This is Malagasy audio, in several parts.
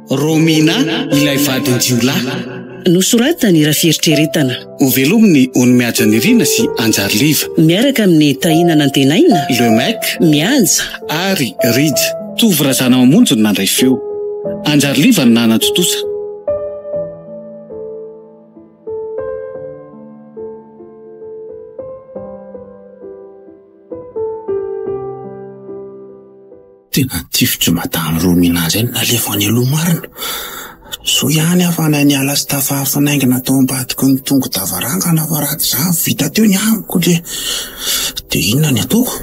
Romina, ilay vadin-jiolahy. Nosoratany raha fieritreretana. Ho velominy ony-mihaja ny Rina sy Anjariva. Miaraka amin'ny tahinana antenaina. Le Mec, Mianja ary Rija. Tovy razana mamonjy ny nandray feo. Anjariva ny nanatotosa. Tena tifitry madame Romina zay nalefa any aloha marina. So ihany afana ny ala sy tafafanaingina tao ambadiko ny tongo davarangana fa raha za vita teo ny amiko le de inona ny ataoko?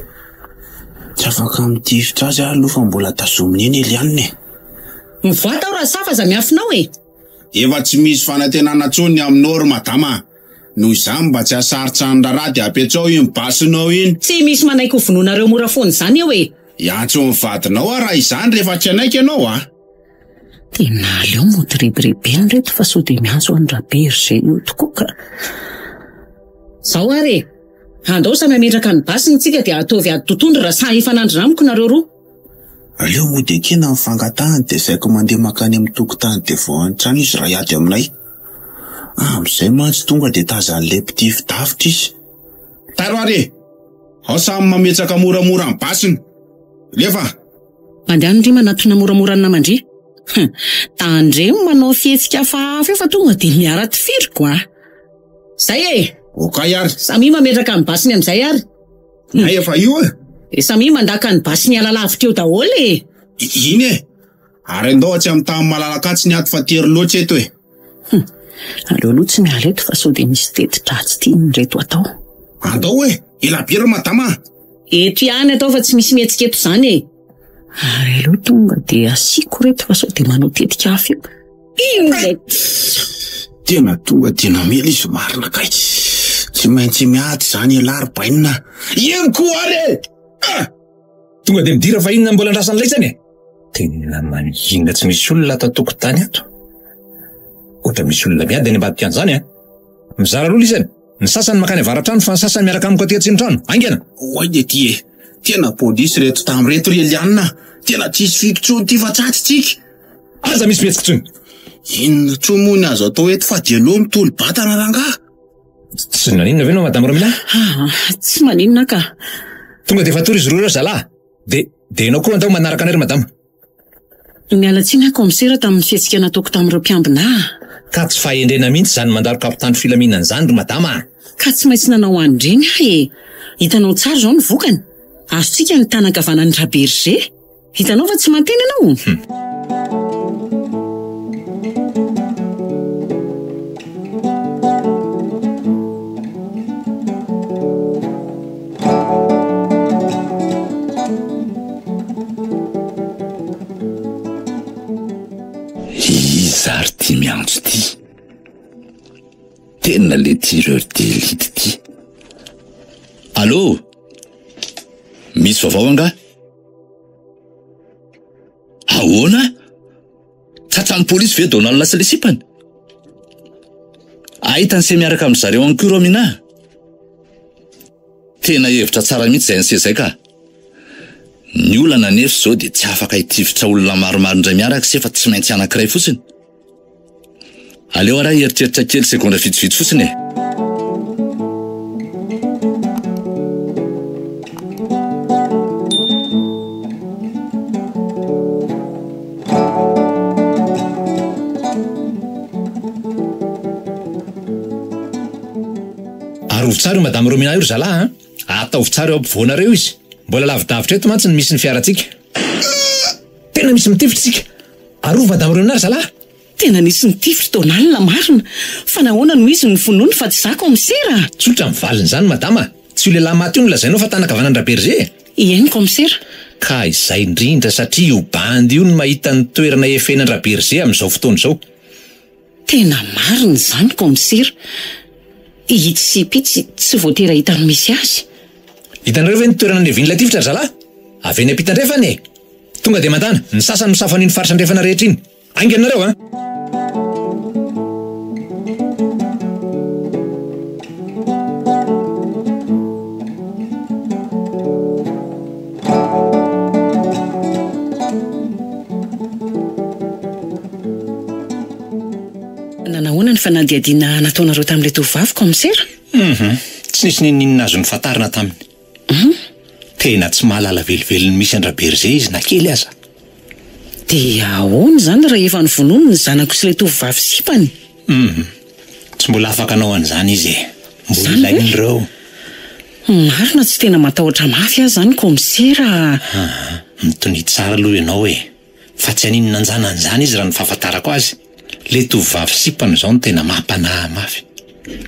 Tsy afaka mitifitra azy aloha fa mbola tazominy eny Elianina. mivata raha safa za miafinao e. Efa tsy misy fanantenana tsony aminao ry madama. Noho izany mba tsy hasarotra ny raharaha de apetrao iny basinao iny. Tsy misy manaiky ho vononareo mora foana zany eo e. Iantso ny vadinao raha izany rehefa tsy anaiky ianao a. Tena aleo mody rebrebeny reto fa so de miantso any Raberge io tokoa ka. Zao ary e. Andao sa mametraka ny basiny tsika de ataovy ady totondro raha sa ifanandry amiko nareo roa. Aleo mody kena mifangatahany de zaiko mandeha makany amin'ny tokotany de vao an-trano izy raha iady aminay. Amizay mantsy tonga de tazan'le piti fitafitra izy. Taro are. Ao samy mametraka moramora ny basiny. Lefa. Mandeha ndry manatona moramora ny namandry. Tandre manao fietsika hafahafa eo fa tonga de miara-tifiriko a. Zay e. Okay ary. Samy mametraka ny basiny amizay ary. Ay efa io e. E samy mandaka ny basiny ala lavitra eo daholo e. Iny e. Ary andao tsy amin'ny tany malalakatsy ny ato fa tery loatra eto e. Aleo aloha tsy miala eto fa so de misy teti-dratsy tiany reto atao. Andao e. Ela bira madama. Eto ihany atao fa tsy misy mihetsika eto zany e. Ary aloha tonga de asiko reto fa so de manao tetika hafa eo. Iny Tena tonga tena mela izy marina kay. Tsy maintsy miady zany elary bainina. Iem koa are. Tonga de midira fa inona mbola andrasany laitsany e. Tena manginga tsy misy olona ato tokotany ato. Ohatra misy olona miady any ambadika an'izany a. Mizara roa lisany. Ny sasany makany avaratrano fa ny sasany miaraka amiko aty atsimontrano. Aingana. Oay de ty e. Tena polisy reto tamreto ry Elianina. Tena tsisy fikitsony ty fa tratritsika. Aza misy mihetsika tsony. Inona tsomony azo atao eto fa de loha mitolo batana rangaha. Tsy naninona ve no madame Romina? Tsy maninona ka. Tonga de fatory izy roa zala. De enao koa andao manaraka anay ry madama. Mialatsiny komisera tamin'ny fihetsika nataoko tamin'ireo mpiambina. Ka tsy fahendrena mihitsy zany mandaro kapitany filaminana zany ry madama. Ka tsy maintsy nanao andreny ahy e. Hitanao tsara zao ny vokany. Azontsika ny tanan-kavanan'ny Raberge. Hitanao fa tsy manteny ianao. Zary ty miantso ty. Tena le tireur d'élite ty. Allô? Misy vaovao anga? Ahoana? Tratran'ny polisy ve Donald sy le sipany? Ahitany se miaraka amin'ny zareo any koa Romina. Tena hevitra tsara mihitsy zay anse zay ka. Ny olana nefa zao de tsy afaka hitifitra olona maromaro indray miaraka se fa tsy maintsy anankiray fotsiny. Aleo ara eritreritra kely sekonda vitsivitsy fotsiny e. Arovy tsara io madame Romina io ry zalahy ataovy tsara eo ampovoanareo izy. Mbola lavidavitra eto mantsy ny misy ny fiaratsika. Tena misy mitifitra tsika. Arovy madame Romina ry zalahy. Tena nisy nitifitra Donald marina. Fa nahoana no izy ny fonony fa tsy za komisera. Tsotra mivaliny zany madama. Tsy ho lehilahy maty io no lazainao fa tanan-kavanan'ny Raberge. Eny komisera. Ka izay indrindra satria io bandy io no mahita ny toerana efenan'ny Raberge amin'izao fotoana izao. Tena marina zany komisera. Itsipitsy tsy voatera hita misy azy. Hitanareo ve ny toerana nevin'ilay tifitra ry zalahy? Avy eny ampitandrefany e. Tonga de mandana, ny sasany misafan'iny faritra andrefana rehetra iny. Ainganareo Nanahoana ny fanadihadiana nataonareo tamin'ilay tovavy komisera? Tsy nisy ninninina azo ny fantarina taminy. Tena tsy mahalala velively ny misy Andraberger izy na kely aza. Dia ahoana izany raha efa nivonono ny zanako sy ilay tovavy sipany? Tsy mbola afaka anao an'izany izy e. Mbola ilain'ireo. Marina tsy tena matahotra mafy azy zany komisera. Mitony tsara aloha ianao e. Fa tsy aninona anjanan'izany izy raha ny fahafantarako azy. Le tovavy sipany izao no tena mampanahy mafy.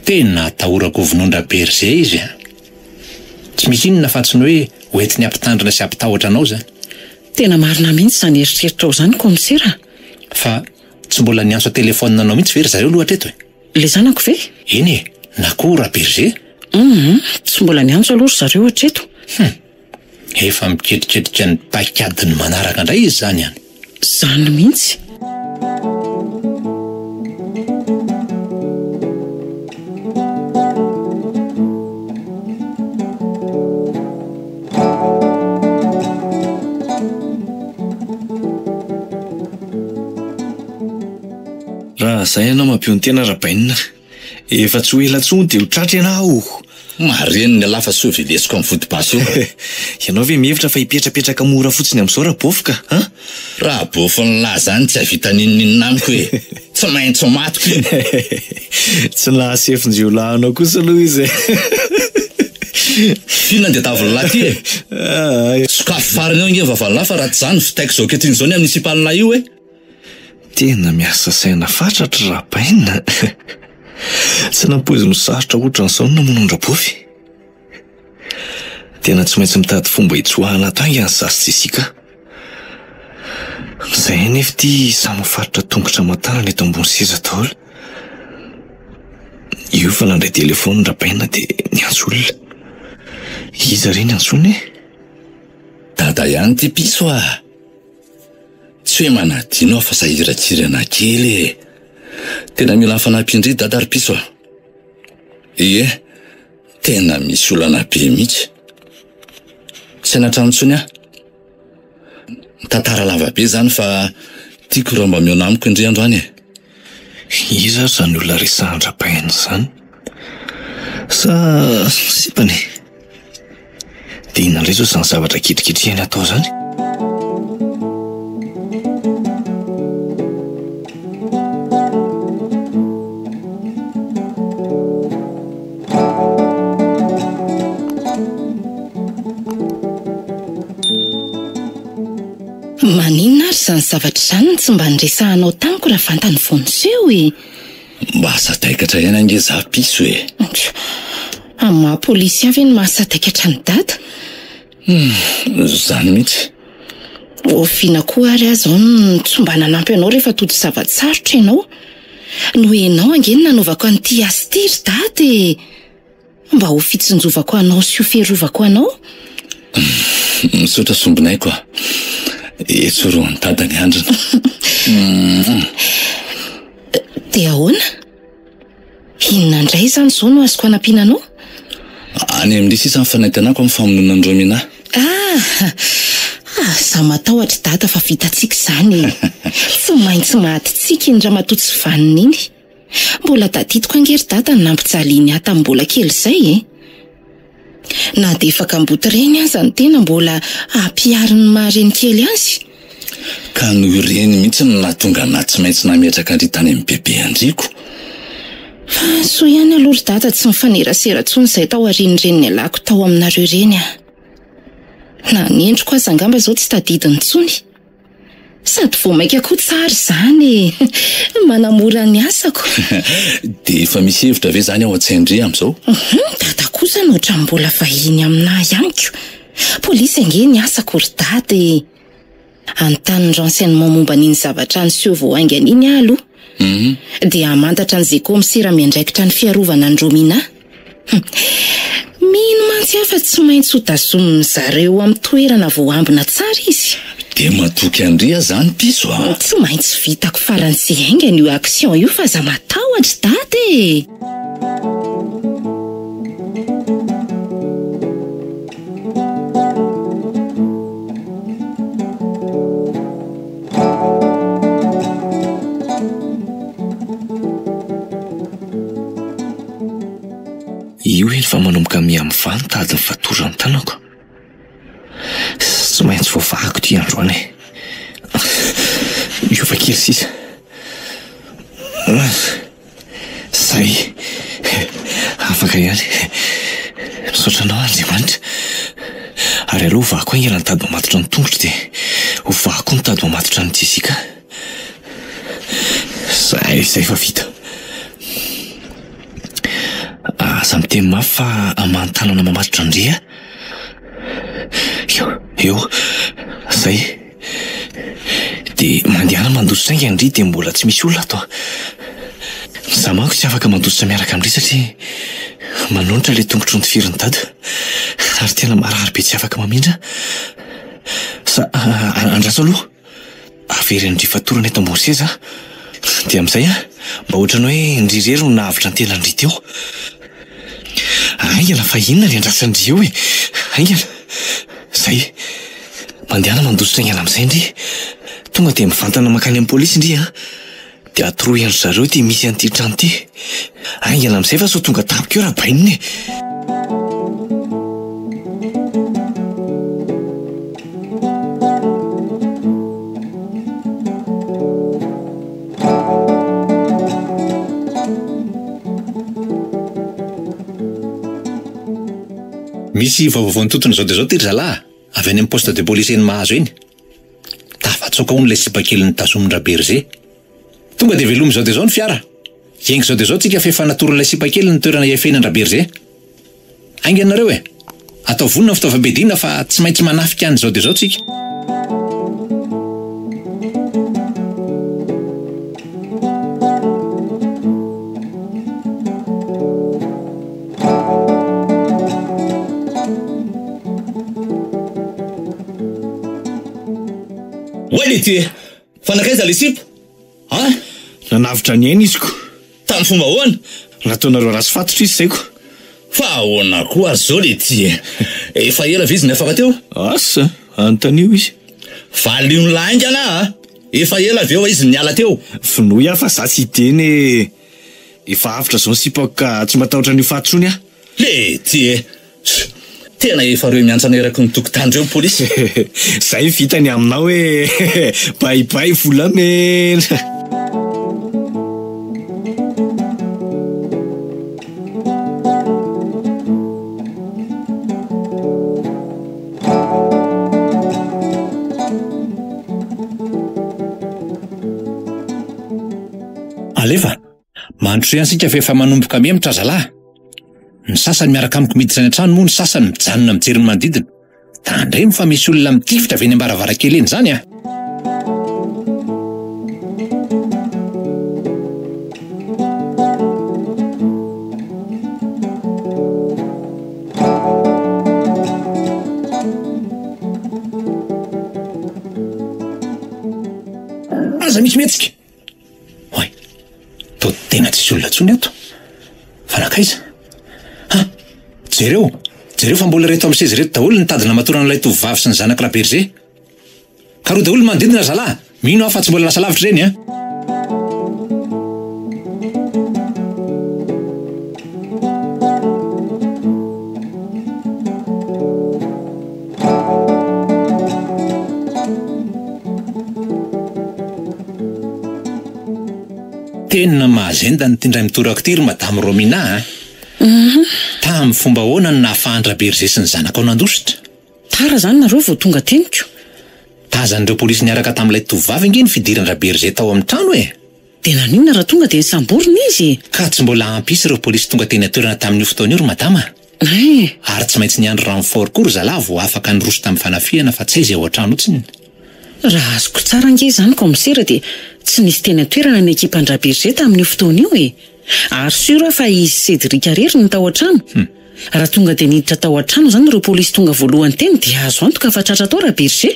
Tena atahorako vonon'Andraberger izy a. Tsy misy inona fa tsy ny hoe hoentiny ampitandrina sy ampitahotra anao zany. Tena marina mihitsy izany eritreritrao izany komisera. Fa tsy mbola niantso telefonina anao mihitsy very zareo aloha hatreto e. Le zanako ve? Eny e, na koa Raberger? Tsy mbola niantso aloha zareo hatreto. Efa miketriketrika ny paikadiny manaraka indray izy zany any. Zany mihitsy. Raha izay ianao mampion-tena Rabainina, efa tsy ho ela intsony dia ho tratra ianao. Mareny ny alafa so velesiko amin'ny vodibaso io. Ianao ve mihevitra fa hipetrapetraka mora fotsiny amin'izao raha bofoka, ha? Raha bofo ny lahy zany tsy havita ninninina amiko hoe tsy maintsy ho matiko iny. Tsy nahasefinjiolahinao kosa aloha izy e. Fiona dia tavalolahy ty e. Sokafo farany eo nge vavalolahy fa raha tsy zany fitaiko izao ketriny izao ny amin'ny sipalinahy io e. Tena miasa saina fatratra Rabainina. Tsy nampoizy misarotra ohatran'izao no namono an-drabofy. Tena tsy maintsy mitady fomba hitsoahana tangy any zasy isika. Izay nefa ty samy mifarotra tongotra aman-tanana eto ambony seza daholo. Io fa nandray telefony Rabainina dia niantso olona. Iza reny antsony e? Dada ihany ty piso a. Tsy hoe manadino fa sahiratsirana kely e. Tena mila fanampindry dada ry piso a. Ie, tena misy olana be mihitsy. Tsy natrano ntsony a. Tantara lava be zany fa tiako raha mba miona amiko indray andro any e. Iza zany olona resahan Rabainina zany? Sa sipany? Dia inona indray zao izany zavatra ketriketrihany atao zany? Maninona ary izany zavatra izany tsy mba niresahanao tamiko raha fantany voaniseho e. Mba sataikatra ihany ange za piso e. Amin'ny maha-polisy avy ny mahasataikatra ny dada. Zany mihitsy. Ofiana koa ary azy ao tsy mba nanampy anao rehefa tody zava-tsarotra ianao. No ianao angeny nanaovako an'ity astiry dada e. Mba ho fitsinjovako anao sy ho fiarovako anao. Misaotra sombinay koa. Etsoroany dada ny andrina. Dia ahoana? Inona indray izany izao no azoko hanampiana anao? Any amin'ilay sisa fanaitanako amin'ny famonona ny Romina. Za matahotra dada fa vitantsika izany e. Tsy maintsy mahatintsika iny raha matotsy vanina iny. Mbola tadidiko angery dada ny nampijaliany ahy tamin'ny mbola kely izay e. Na dia efa kamboty reny aza ny tena mbola ampiariny mahareny kely azy. Ka noho ireny mihitsy no nahatonga na tsy maintsy nametraka andry tany amin'ny bebe andriko. So ihany aloha ry dada tsy mifanerasera intsony izay tao aorian'ireny ny alako tao aminareo ireny a. Na ny endriko aza angamba izao tsy tadidiny intsony. Sady vao maika koa tsara izany e. Manamora ny asako. Dia efa misy hevitra ve zany ao an-tsaindry amin'izao? Dada kosa no ohatran'ny mbola vahiny aminahy ihany ko. Polisy ange ny asako ry dada e. Anontany renseignement momba n'iny zavatra niseho vao aingana iny aho aloha. Dia hamantatra an'izay komisera miandraikitra ny fiarovana ny Romina. Mino mantsy afa tsy maintsy ho tazominy zareo amin'ny toerana vao ambina tsara izy. Dia matoky andria zany piso a. Tsy maintsy vitako faran'izay aingana io action io fa za matahotra dada e. io eny fa manomboka miamin'ny vantady ny fatorany tanako. Tsy maintsy voavahako ty androany e. Miova kely sisa. Zay afaka ihany. Misaotra anao Andriamanitra. Ary aloha hovako aingana nitady mamatotra ny tongotro dia hovako nitady mamatotra ny Jessica. Zay fa vita. Aza miteny mafy fa amantanana mamatotra Andrea. Eo, zay. Dia mandehana mandositra aingana Andrea dia mbola tsy misy olona ato. Za manko tsy afaka mandositra miaraka amin'ireo satria manonitra ilay tongotro ny firin'ny dada. Ary tena marary be tsy afaka mamindra. Andraso aloha. Avery Andry fatorana eto ambony seza. Dia amin'izay mba ohatranao hoe ndrirery no nahavitra ny tena Andry teo. Aingana fa inona ny andrasa Andry eo e. Aingana. Zay. Mandehana mandositra aingana amin'izay Andry. Tonga dia mivantana makany amin'ny polisy Andry dia atoroy andro zareo ty misy an'ity trano ty. Aingana amin'izay fa so tonga tapika eo raha bainina e. Misy vaovao nitotona zao dia zao ty ry zalahy. Avy any amin'ny poste de police eny Mahazo eny. Tafatsoaka hono ilay sipakeliny tazomin-dra Berger. Tonga dia velomy zao dia zao ny fiara. Iengy zao dia zao tsika fa efa natorin'ilay sipakeliny ny toerana iafenan-dra Berger. Ainganareo e. Atao vonona fitaovam-piadiana fa tsy maintsy manafika any zao dia zao tsika. Oay ty fanakaiza le sipa? Nanavitra ny aina iziko. Tamin'ny fomba ahoana? Nataonareo rasy fatotra izy zaiko. Fa ahoana koa azy zao le ty efa ela ve izy nafaka teo? Asa, anontanio izy. Valiony laingana efa ela avy eo izy niala teo. Finoy fa za tsy hiteny efa avitra zao ny sipako ka tsy matahotra ny fahatrony aho. Le ty tena efa reo miantsana eraky ny tokotany reo polisy. Zay vitany aminao hoe baibay volamena. Alefa, mandro ihany sika fa efa manomboka mihemitra zalahy. Ny sasany miaraka amiko miditra any an-trano moa ny sasany mijanona mijery ny manodidina. Tandremo fa misy olona mitifitra avy eny am-baravarakely eny zany Aza misy mihetsika. Hoy, to tena tsisy olona tsony ato. Fanakaiza? Jereo fa mbola reto amin'ny sezy reto daholo nitadina matorana ilay tovovavy sy ny zanak'i Berger. Ka roa daholo manodidina zalahy, mino aho fa tsy mbola lasa lavitra ireny Tena mahazenda ny tindray mitorako ty ry Madame Romina tamin'ny fomba ahoana no nahafahan'i Berger sy ny zanaka ao nandositra? Tara zany nareo vao tonga teniko. Tazan'ireo polisy niaraka tamin'ilay tovovavy ange ny fidiran'i Berger tao amin'ny trano e. Dia nanina raha tonga dia nisamborona izy? Ka tsy mbola ampisy ireo polisy tonga teny atoerana tamin'io fotoana io ry madama. Ary tsy maintsy niandry renfort koa ry zalahy vao afaka niroso tamin'ny fanafiana fa tsy aiza ao an-trano otsiny. Raha azoko tsara ange zany komisera dia tsy nisy teny atoerana ny ekipandra Berger tamin'io fotoana io e. Ary sura fa izy Cédric Arery ny tao an-trano. Raha tonga dia niditra tao an-trano zany ireo polisy tonga voalohany teny dia azo antoka fa tratra tao raha Berger.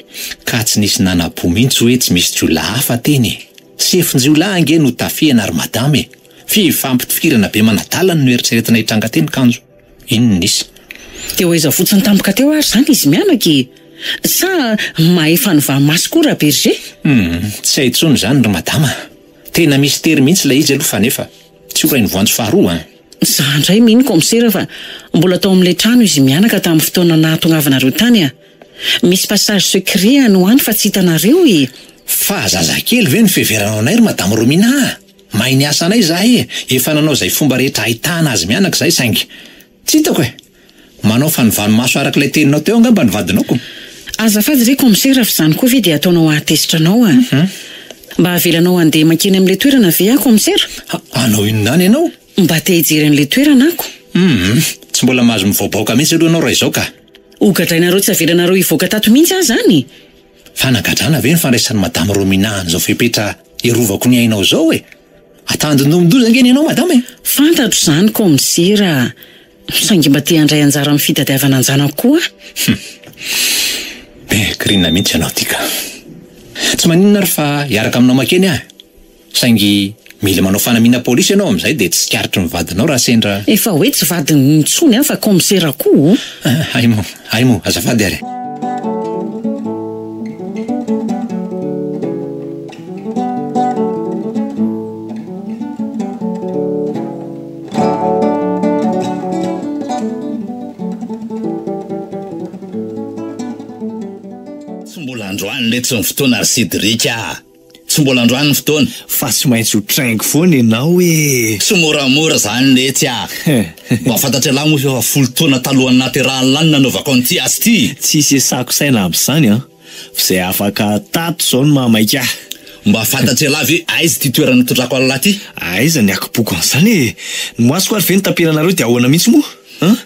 Ka tsy nisy nanapo mihitsy hoe tsy misy jiolahy hafa teny. Sefin-jiolahy ange no tafiana ary madame. Fifampitifirana be manadalana no eritreretina hitranga teny kanjo. Ino nisy? Dia ho aiza fotsiny tampoka teo ary zany izy mianaka sa maefa nyvahamasy koa raha Berger? Tsy hay intsony zany ry madama. Tena misy tery mihitsy ilay izy aloha fa nefa tsy ho ray ny voanjo faharoa. Za indray mino komisera fa mbola tao amin'ilay trano izy mianaka tamin'ny fotoana nahatongavanareo tany a. Misy passage secret no any fa tsy hitanareo e. Fa zazakely ve ny fiheveranao anay ry madamo Romina? Mahay ny asa anay zahay, efa nanao izay fomba rehetra ahitana azy mianaka izay saingy. Tsy hitako e. Manao fanivanimaso arak'ilay teninao teo angamba ny vadinao. Azafady re komisera fa izany koa ve dia ataonao atesitranao a. Mba avelanao andeha makeny amin'ilay toerana ve a komisera? Anao inona ianao? Mba te hijery an'ilay toerana ako. Tsy mbola mahazo mivoabaoka mihitsy aloha ianao raha izao ka. Ogadrainareo tsy avelanareo hivoaka tato mihitsy aho zany. Fanagadrana ve ny fandraisan'ny madamo Romina an'izao fepetra irovako ny ainao izao e? Atandonomdoza angeny ianao madamo e? Fantatro izany komisera. Saingy mba te handray anjara amin'ny fitadiavana anjanako koa. Krina mihitsy ianao tika. Tsy maninona ary fa hiaraka aminao makeny aho. Saingy mila manao fanamiana polisy ianao amin'izay dia tsy karitry ny vadinao raha sendra. Efa hoe tsy vadiny intsony aho fa komisera koa. Haimo, azafady ary. Le tsy ny fotoana ary Sidrika. Tsy mbola androany ny fotoana. Fa tsy maintsy ho traingo foana ianao e. Tsy moramora zany letsy a. Mba fantatra lahy moa fa folo taona talohan'ny naterahany lany nanaovako an'ity asy ty. Tsisy esako saina amin'izany a. F'izay afaka tato zao no mahamaika ahy. Mba fantatra lahy ve aiza ty toerana tondrako alahy ty? Aiza ny akipoko an'izany e. Ny moasiko ary ve ny tampiranareo dia ahoana mihitsy moa?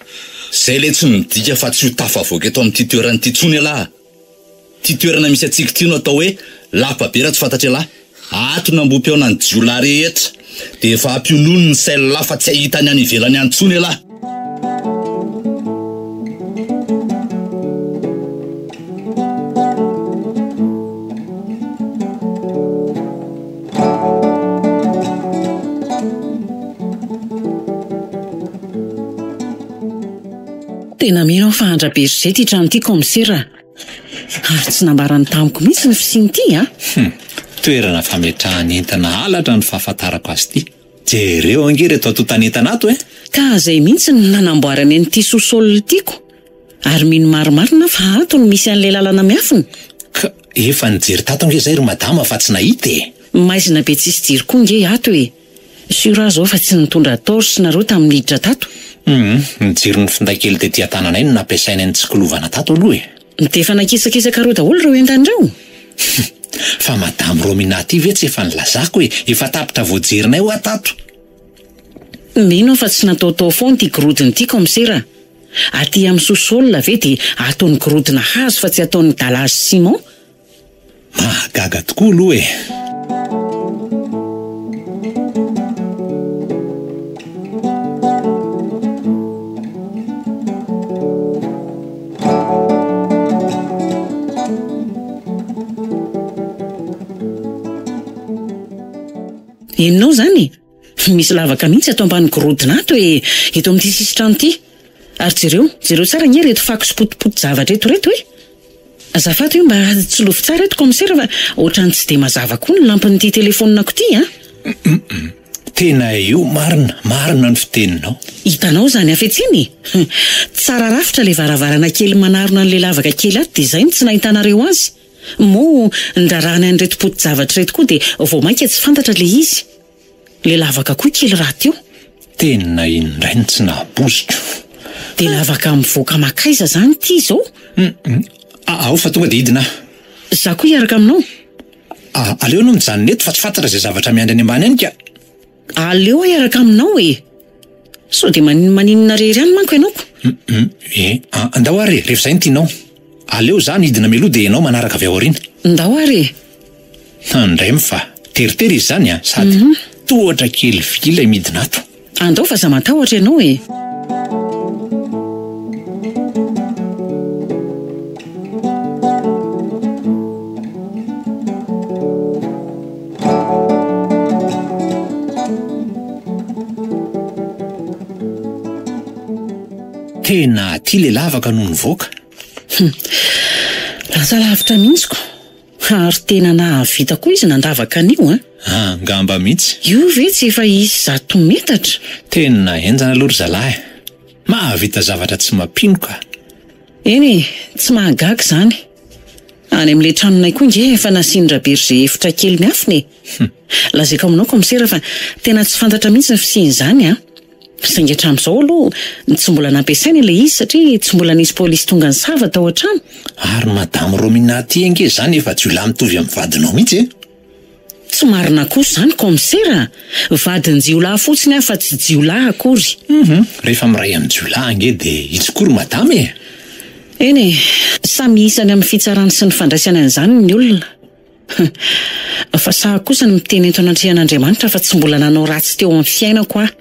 Zay le tsy midika fa tsy ho tafavoaka eto amin'ity toerana ty tsony alahy. Ty toerana misy atsika ty no atao hoe lapabera tsy fantatra lahy. Ato nambopy ao nany jiola rehetra. De efa ampionony ny sel fa tsy ahitany any ivelany antsony alahy. Tena mino fa andrabery ty trano ty komisera. Ary tsy nambarany tamiko mihitsy ny fisiny ty a. Toerana fametrahany entana halatra ny fahafantarako azy ty. Jereo angery eto atotanentana ato e. Ka zay mihitsy ny nanamboarany an'ity sosôly tiako. Ary mino marimarina fa ato no misy an'ilay lalana miafina. Ka efa nijery tato ange zay ry madama fa tsy nahita e. Maizina be tsisy jiry koa nge ato e. Sura zao fa tsy nitondra torche nareo tamin'ny hiditra tato. Nijery ny finday kely tetỳ an-tananay no nampiasainy ny tsikilovana tato aloha e. Defa nakisakisaka reo daholo reo entanireo. Fa madamo Romina ty ve tsy efa nilazako e, efa tapitra voajerinay ho atato. Mino fa tsy nataotao foana ty gorodiny ty komisera. Aty amin'ny sosôlina ve dia ataony gorodina hazo fa tsy ataony dalazy simon. Mahagaga tokoa aloha e. Enonao zany? Misy lavaka mihitsy ato ambany gorodina ato e, eto amin'ity sisytrano ity. Ary jereo tsara nye reto fako sy potipoty zavatra reto e. Azafady hoe mba tsy lofo tsara eto komisera fa ohatrany tsy de mazava koa ny lampin'ity telefoninako ity a. Tena io marina ny fiteninao. Hitanao zany afetsiny. Tsara rafitra le varavarana kely manarona an'le lavaka kely ato dia izay no tsy nahitanareo azy. Mo ndrarana an'ireto poty zavatra reto koa dia vao mainka tsy fantatra le izy. Le lavaka koa kely raty io. Tena indray ny tsy nahabozitra. De lavaka mivoaka makaiza zany ty zao. Ao fa tonga de hidina. Za koa hiaraka aminao. Aleo no mijanona eto fa tsy fantatra izay zavatra miandry any ambany any ka. Aleo hiaraka aminao e. So de maninona rery any manko ianao. Andao ary rehefa izay no tianao. Aleo zany hidina meloha dia ianao manaraka avy ao aoriana. Ndao ary. Andray fa teritery izy zany sady tohatra kely vy ilay midina ato. Andao fa za matahotra ianao e. Tena ty le lavaka noho nivoaka. Lasa lavitra mihitsy ko. Ary tena nahavita koa izy nandavaka an'io Angamba mihitsy. Io ve tsy efa izy 100 metatra? Tena enjana aloha ry zalahy. Mahavita zavatra tsy mampino ka. Eny tsy mahagaga izany. Any amin'ilay tranonay koa nge efa nasindra berger efitra kely miafina e. Lazaiko aminao komisera fa tena tsy fantatra mihitsy ny fisian'izany a. Saingy hatramin'izao aloha tsy mbola nampiasaina ilay izy satria tsy mbola nisy polisy tonga nisava tao an-trano. Ary madamo Rominati ange izany efa jiolahy mitovy amin'ny vadinao mihitsy e. Tsy marina kosa izany komisera. Vadiny jiolahy fotsiny fa tsy jiolahy akory. Rehefa miray amin'ny jiolahy ange dia itsokory madamo e. Eny e, samy isany amin'ny fitsarany sy ny fandraisany an'izany ny olona. Fa saha kosa ny miteny eto anatrehan'Andriamanitra fa tsy mbola nanao ratsy teo amin'ny fiainako aho.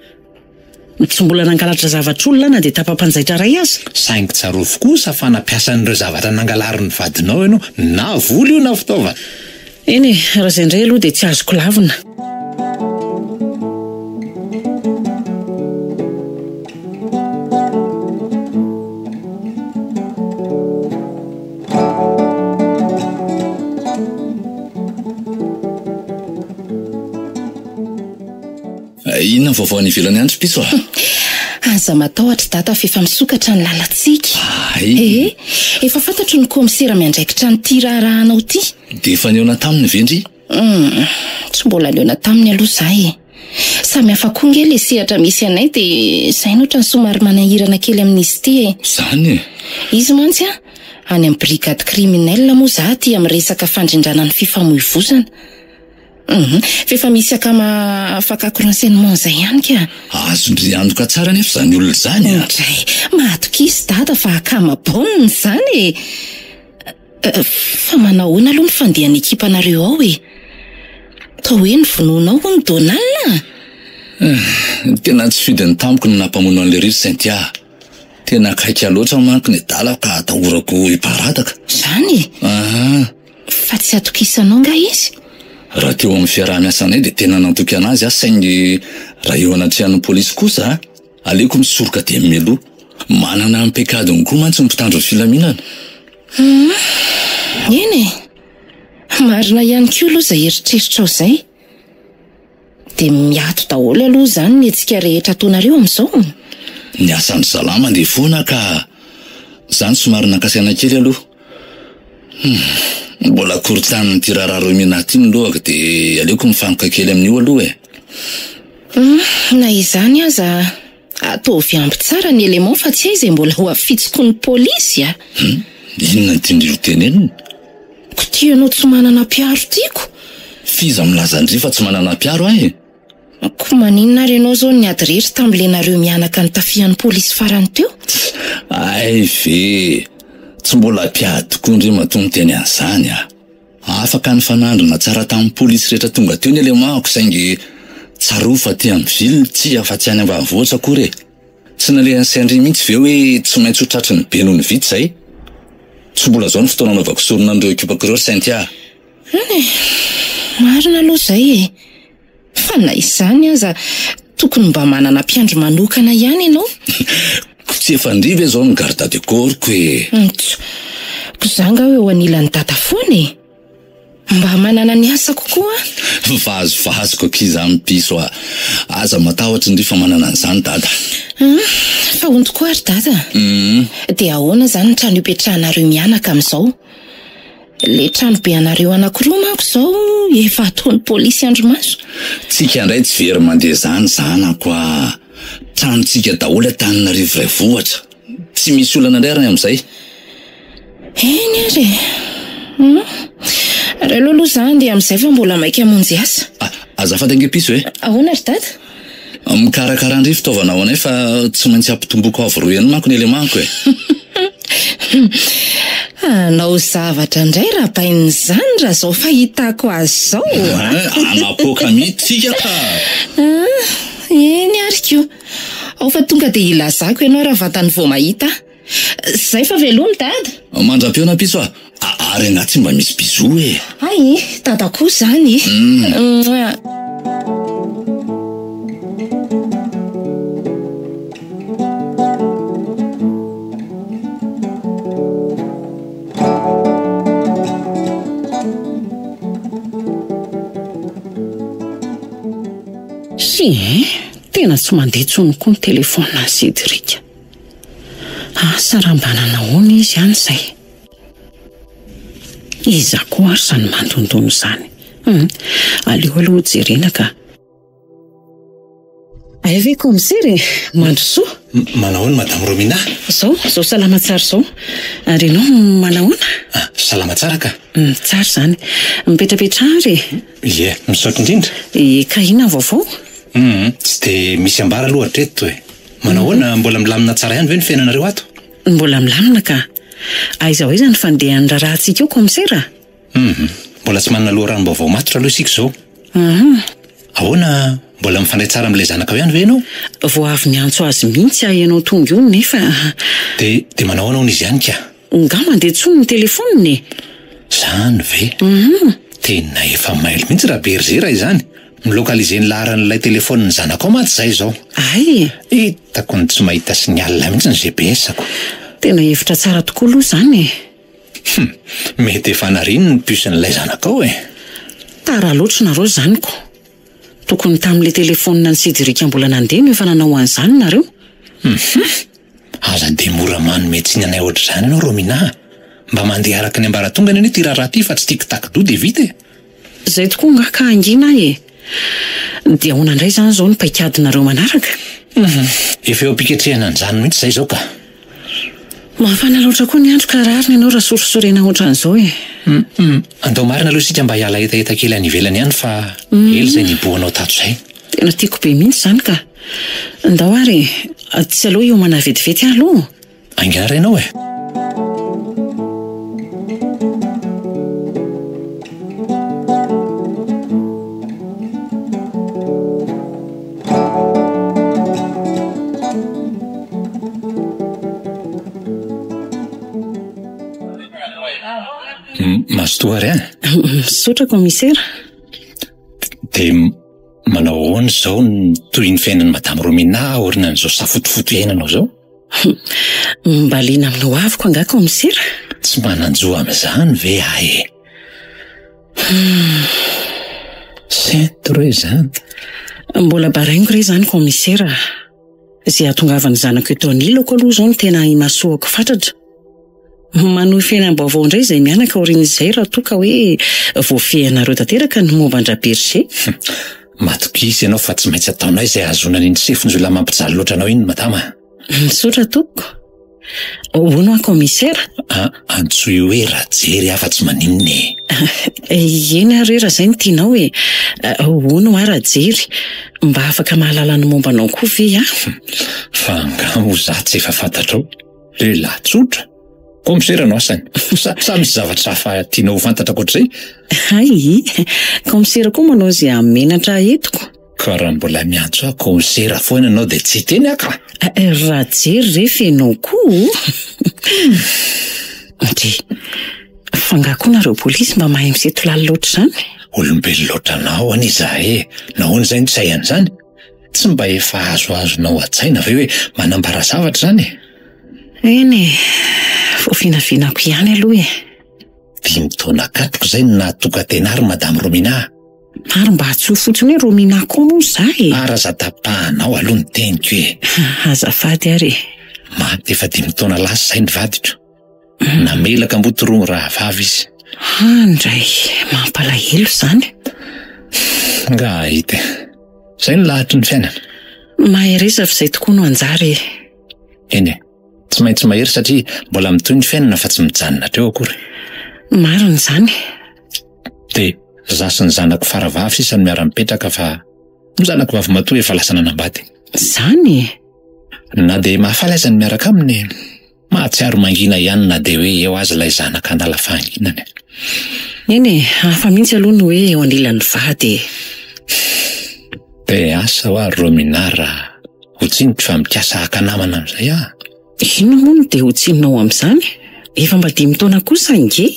Tsy mbola nangalatra zavatr'olona na dia tapa-panjaitra ray aza. Saingy tsarovo kosa fa nampiasan'ireo zavatra nangalariny vadinao ianao na vola io na fitaovana. Eny e, raha izay indray aloha dia tsy azoko lavina. Inona ny vaovao any ivelany andro piso a? Aza matahotra dada fa efa misokatra ny lalantsika. Efa fantatro ny komisera miandraikitra ny ty raharahanao ty. Dia efa neona taminy vendry? Tsy mbola leona taminy aloha zahay. Samy hafa koa nge le sehatra misy anay dia saina ohatra ny somary manahirana kely amin'izy ty e. Zany e. Izy mantsy a, any amin'ny brigade criminelle moa za ty amin'ny resaka fandrindrana ny fifamoivoizana. Fefa misy akama afaka renseignement zay ihany ka. Azondry andoka tsara nefa zany olona zany a. Ndray, matokisy dada fa akama boniny zany e. Fa manahoana aloha ny fandehan'ny ekipanareo ao e. Tao hoe ny vonoanao ho ny Donald. Tena tsy fidiny tamiko ny nampamono an'le riry Cynthia. Tena kaiky loatra manko ny dala ka atahorako hiparataka. Zany e. Fa tsy atokisanao nga izy. Raha teo amin'ny fiaraha-miasanay dia tena nantoky anazy saingy raha eo anatrehan'ny polisy kosa aleoko misoroka dia mimeloha. Manana ampekadiny koa mantsy ny mpitandro ny filaminana. Eny e. Marina ihany koa aloha izay eritreritranao izay. Dia miato daholo aloha izany ny hetsika rehetra ataonareo amin'izao. Ny asan'ny salama dia foana ka izany somary nakasaina kely aloha. Mbola korontaniny ty raharaha Rominati iny lohaka dia aleoko mifantoka kely amin'io aloha e. Na izany aza ataovy ampy tsara ny élément fa tsy hay izay mbola ho afitsoko ny polisy a. Inona ny tiandry teneniny? Ko ty ianao tsy manana piaro tiako. Fiza milazandry fa tsy manana piaro ahy. Ko maninona ary ianao zao ny ady rehetra tam'le nareo mianaka ny tafihan'ny polisy farany teo? Ay ve, tsy mbola piady tokoa ndre matongo teny an'izany a. Afaka ny fanandrina tsara tamin'ny polisy rehetra tonga teo ny élément-ako saingy tsarofa ty amin'ny ville tsy afa-tsy any ambanivohitra akory e. Tsy nalehan'ny Saindry mihitsy ve hoe tsy maintsy ho tratry ny be noho ny vity zay. Tsy mbola zao ny fotoana anaovako sorona an'ireo ekipako Cynthia. Marina aloha izay e. Fa na izany aza tokony mba manana mpiandro manokana ihany ianao. Tsy efa ndriva zao ny garde du corps ko e. Ko zanga hoe ho anilan'ny dada foana e. Mba manana ny asa kokoa. Vazovazoko kiza amin'ny piso a. Aza matahotra ndry fa manana an'izany dada. Fa onto koa ary dada. Dia ahoana zany ny trano ipetrahanareo mianaka amin'izao? Le trano be anareo anankiroa manko zao efa ataon'ny polisy andromaso. Tsika indray tsy very mandeha zany zanako a. Tranontsika daholo Antananarivo renivohitra. Tsy misy olana indray raha amin'izay. Eny ary. Raha aloha zany dia amin'izay fa mbola maika hamonjy asa. Azafady ange piso e. Ahoana ry dada? Mikarakara andry fitaovana ao anay fa tsy maintsy ampitomboako avo roa ihany manko ny élément-ko e. Anao zavatra indray raha pain'izany raha zao fahitako azy zao. Anapoka mihitsika ka. Eny ary ko. Ao fa tonga dia ilazako ianao raha vatany vao mahita. Zay fa velomy dada. Mandram-peona piso a. Ary anaty mba misy bizou e. Ay, dada koa zany. Tena tsy mandeha tsony koa ny telefona ny Cédric. Sarambana nahoana izy ihany izay. Iza koa ary izany mandondono izany. Aleo aloha jerena ka. Ve komisery, mandrosoa. Manahoana madame Romina? Zao salama tsara zao. Ary ianao manahoana? Salama tsara ka. Tsara izany. Mipetrapetra ary. Ie, misaotra indrindra. Ka inona vaovao? Tsy dia misy ambara aloha hatreto e. Manahoana mbola milamina tsara ihany ve ny fiainanareo ato? Mbola milamina ka. Aiza hoe izany fandehan'ny rahantsika eo komisera? Mbola tsy manana aloha ranom-baovao matotra aloha isika izao. Ahoana mbola mifandray tsara amin'ilay zanaka ihany ve ianao? Vao avy niantso azy mihitsy ianao tonga io nefa. Dia manahoana hono izy ihany ka? Nga mandeha tsony ny telefoniny. Zany ve? Tena efa mailo mihitsy raha berzera izany. Milokalize ny laharan'ilay telefoniny zanaka ao maty izay izao. Ay! Hitako ny tsy mahita signal mihitsy ny GPS-ako. Tena hevitra tsara tokoa aloha izany e. Mety efa narino ny pusin'ilay zanaka ao e. Tara loatra nareo zaniko. Tokony tamin'ilay telefonina ny Cédric mbola nandeha no efa nanao an'izany nareo. Aza dia mora manome tsinanay ohatr'izany ianao Romina. Mba mandeha araka ny ambaratongany anie ty raharaha ty fa tsy tic-tac-do dia vita e. Izay tokoa nga ka angina e. Dia ahoana indray izany izao ny paikadinareo manaraka? Efa eo am-piketrehana an'izany mihitsy izay izao ka. Mafana loatra koa ny andro ka rariny ianao raha sorisorena ohatran'izao e. Andao marina aloha isika mba hiala hetaheta kely any ivelany ihany fa ely izay niboanao tato izay. Tena tiako be mihitsy izany ka. Andao ary, tsy aloha hiomana vetivety aloha. Angara ianao e. Mazotoa ary Misaotra komisera. Dia manao ahoana izao toy ny fiainan'ny madame Romina orina n'izao safotofoto iainanao izao? Mba liana aminao aviko anga komisera. Tsy mananjoa amin'izany ve ahy? Sento re izany. Mbola baraingo re izany komisera. Izay ahatongavany zanako eto anilako aloha izao no tena himasoako fatratra. Manohy fiainam-baovao indray izay mianaka orin'izay raha toa ka hoe voafehinareo tanteraka ny momban-dra Berger. Matokisy ianao fa tsy maintsy ataonao izay ahazoana iny sefin'izay mampijaly loatra anao iny madama. Misaotra tompoko. Hono aho komisera? Antsoy hoe rajery afa-tsy maninona e. Eny ary raha izay no tianao e. Hono aho rajery. Mba afaka mahalala ny mombanao koa ve Fa angamo za tsy efa fantatrao. Lehilahy tsotra. Komisera no asany. Sa misy zavatra hafa tianao ho fantatra akoatr'izay? Ay, komisera koa manao izay amenatra etiko. Ka raha mbola miantso komisera foana ianao dia tsy teny aka. Rajery rehefa ianao koa. Fangakoa nareo polisy mba mahay miseto lala loatra izany. Olombelo loatra anao ani izahay e. Nahoana izay no tsy hay an'izany? Tsy mba efa azoazonao an-tsaina ve hoe manambara zavatra izany e? Eny e, vinavinako ihany aloha e. 5 taona katoko izay no nahatoka-tenary madame Romina. Ary mba hatsoa fotsiny hoe Romina koa moa izahay. Araza tapahanao aloha ny teniko e. Azafady ary. Maty efa 5 taona lasa izay ny vadiko. Namelaka mbotoromo raha vavy izy. Andray, mampalahelo izany. Nga hita. Izay ny lahatry ny fiainana. Mahay resava izay tokoa no anjary. Eny e. Tsy maintsy mahery satria mbola mitoy ny fiainana fa tsy mijanona treo akory. Marina izany. Dia zasy ny zanako faravavy sisa no miara-mipetraka fa ny zanako vavy matoa efa lasa nanambady. Izany? Na dia mahafaly aza ny miaraka aminy, mahatsiaro mangina ihany na dia hoe eo azy ilay zanaka handala fahanginany. Eny e, hafa mihitsy aloha ny hoe eo anilan'ny vady. Dia asa ho ary Romina raha ho tsiniko fa mikasa haka namana amin'izay ah. Ino moa no dia ho tsinonao amin'izany? Efa mba 5 taona kosa nge.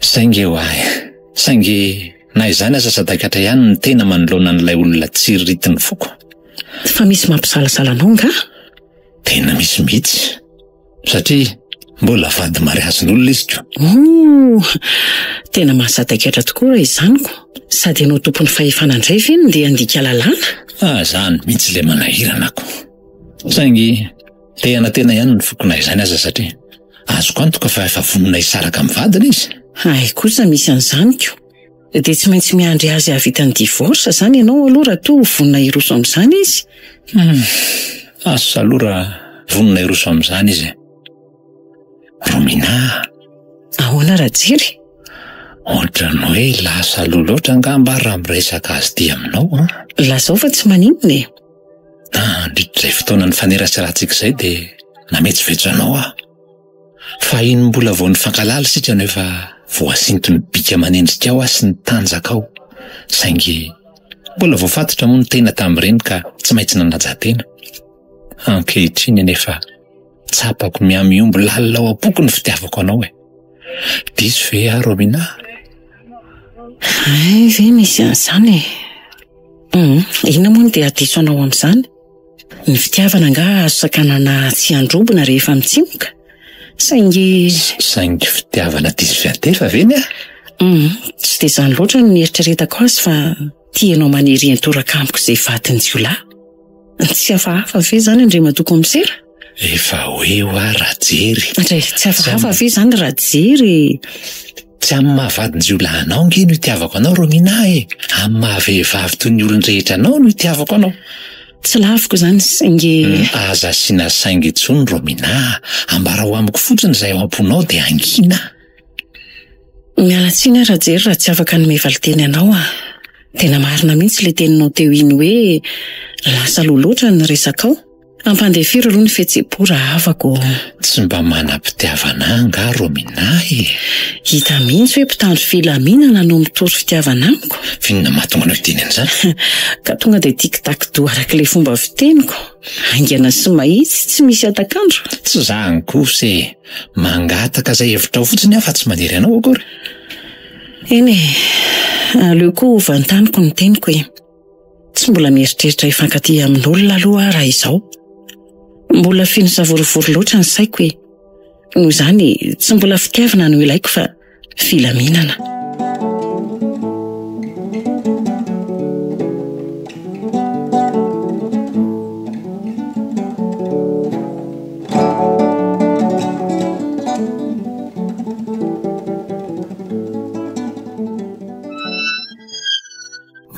Saingy ho ahy. Saingy na izany aza sadakatra ihany ny tena manoloana an'ilay olona tsiriritiny foko. Fa misy mampisalasala anao nga? Tena misy mihitsy. Satria Mbola vady mariazon'olona izy ko. Tena mahasadaiketra tokoa raha izaniko. Sady ianao tompon'ny fahefanandray ve no ndeha handika lalàna? Zany mihitsy le manahirana ako. Saingy tena ihany ny fokonay izany aza satria azoko antoka fa efa vonona hisaraka amin'ny vadiny izy. Ay kosa misy an'izanyko. Dia tsy maintsy miandry azy havita ny divorce zany ianao aloha raha toa vonona hiroso amin'izany izy. Asa aloha raha vonona hiroso amin'izany izy. Romina. Ahoana raha jery? Ohatrany hoe lasa aloha loatra angamba raha miresaka azy ty aminao. Lazao fa tsy maninona e. Ndritray fotoana ny faneraserahantsika izay dia nametsivetsy anao aho. Fa iny mbola vao nifankalala sika nefa voasinto ny bika manendrika ao sy ny tanjaka ao. Saingy mbola voafatotra moa ny tena tamin'ireny ka tsy maintsy nanaja-tena. Ankehitriny nefa tsapako miamiombo lalina ao am-poko ny fitiavako anao e. Diso ve aho Romina? Ve misy an'izany e. Inona moa dia adiso anao amin'izany? Ny fitiavana nga azo sakanana tsy androbona rehefa mitsimoka. Saingy fitiavana diso fiatefa ve ne? Tsy dia izany loatra no nieritreretako azy fa tianao maniry antoraka amiko izay vadiny jiolahy. Tsy hafahafa ve zany andre matoko amsera? Efa hoe ho rajery. Tsy hafahafa ve zany rajery? Tsy amin'ny mahavadiny jiolahy anao nge no itiavako anao Romina e. Amin'ny mahavehivavy toy ny olon-drehetra anao no itiavako anao. Tsy laviko zany saingy aza asiana saingy intsony Romina. Ambara ho amiko fotsiny izay ao am-ponao dia angina. Mialatsiny raha jery raha tsy afaka nome valiteny anao a. Tena marina mihitsy le teninao teo iny hoe lasa loloatra ny resakao. Ampandefiry aloha ny fihetseham-po raha afako. Tsy mba manam-pitiavana nga Romina e. Hita mihitsy hoe mpitandro filaminana no mitory fitiavana amiko. Finona mahatonga anao hiteny an'izany? Ka tonga dia tic-tac-toe arak'ilay fomba fiteniko. Haingana sy mahitsy tsy misy atakandro. Tsy zany kosa e. Mangataka izay hevitra ao fotsiny aho fa tsy maniry anao akory. Eny e. Aleo koa vantaniko ny teniko e. Tsy mbola mieritreritra hifankaty amin'olona aloha raha izao. Mbola fino savorivory loatra ny saiko e. Noho izany tsy mbola fitiavana no ilaiko fa filaminana.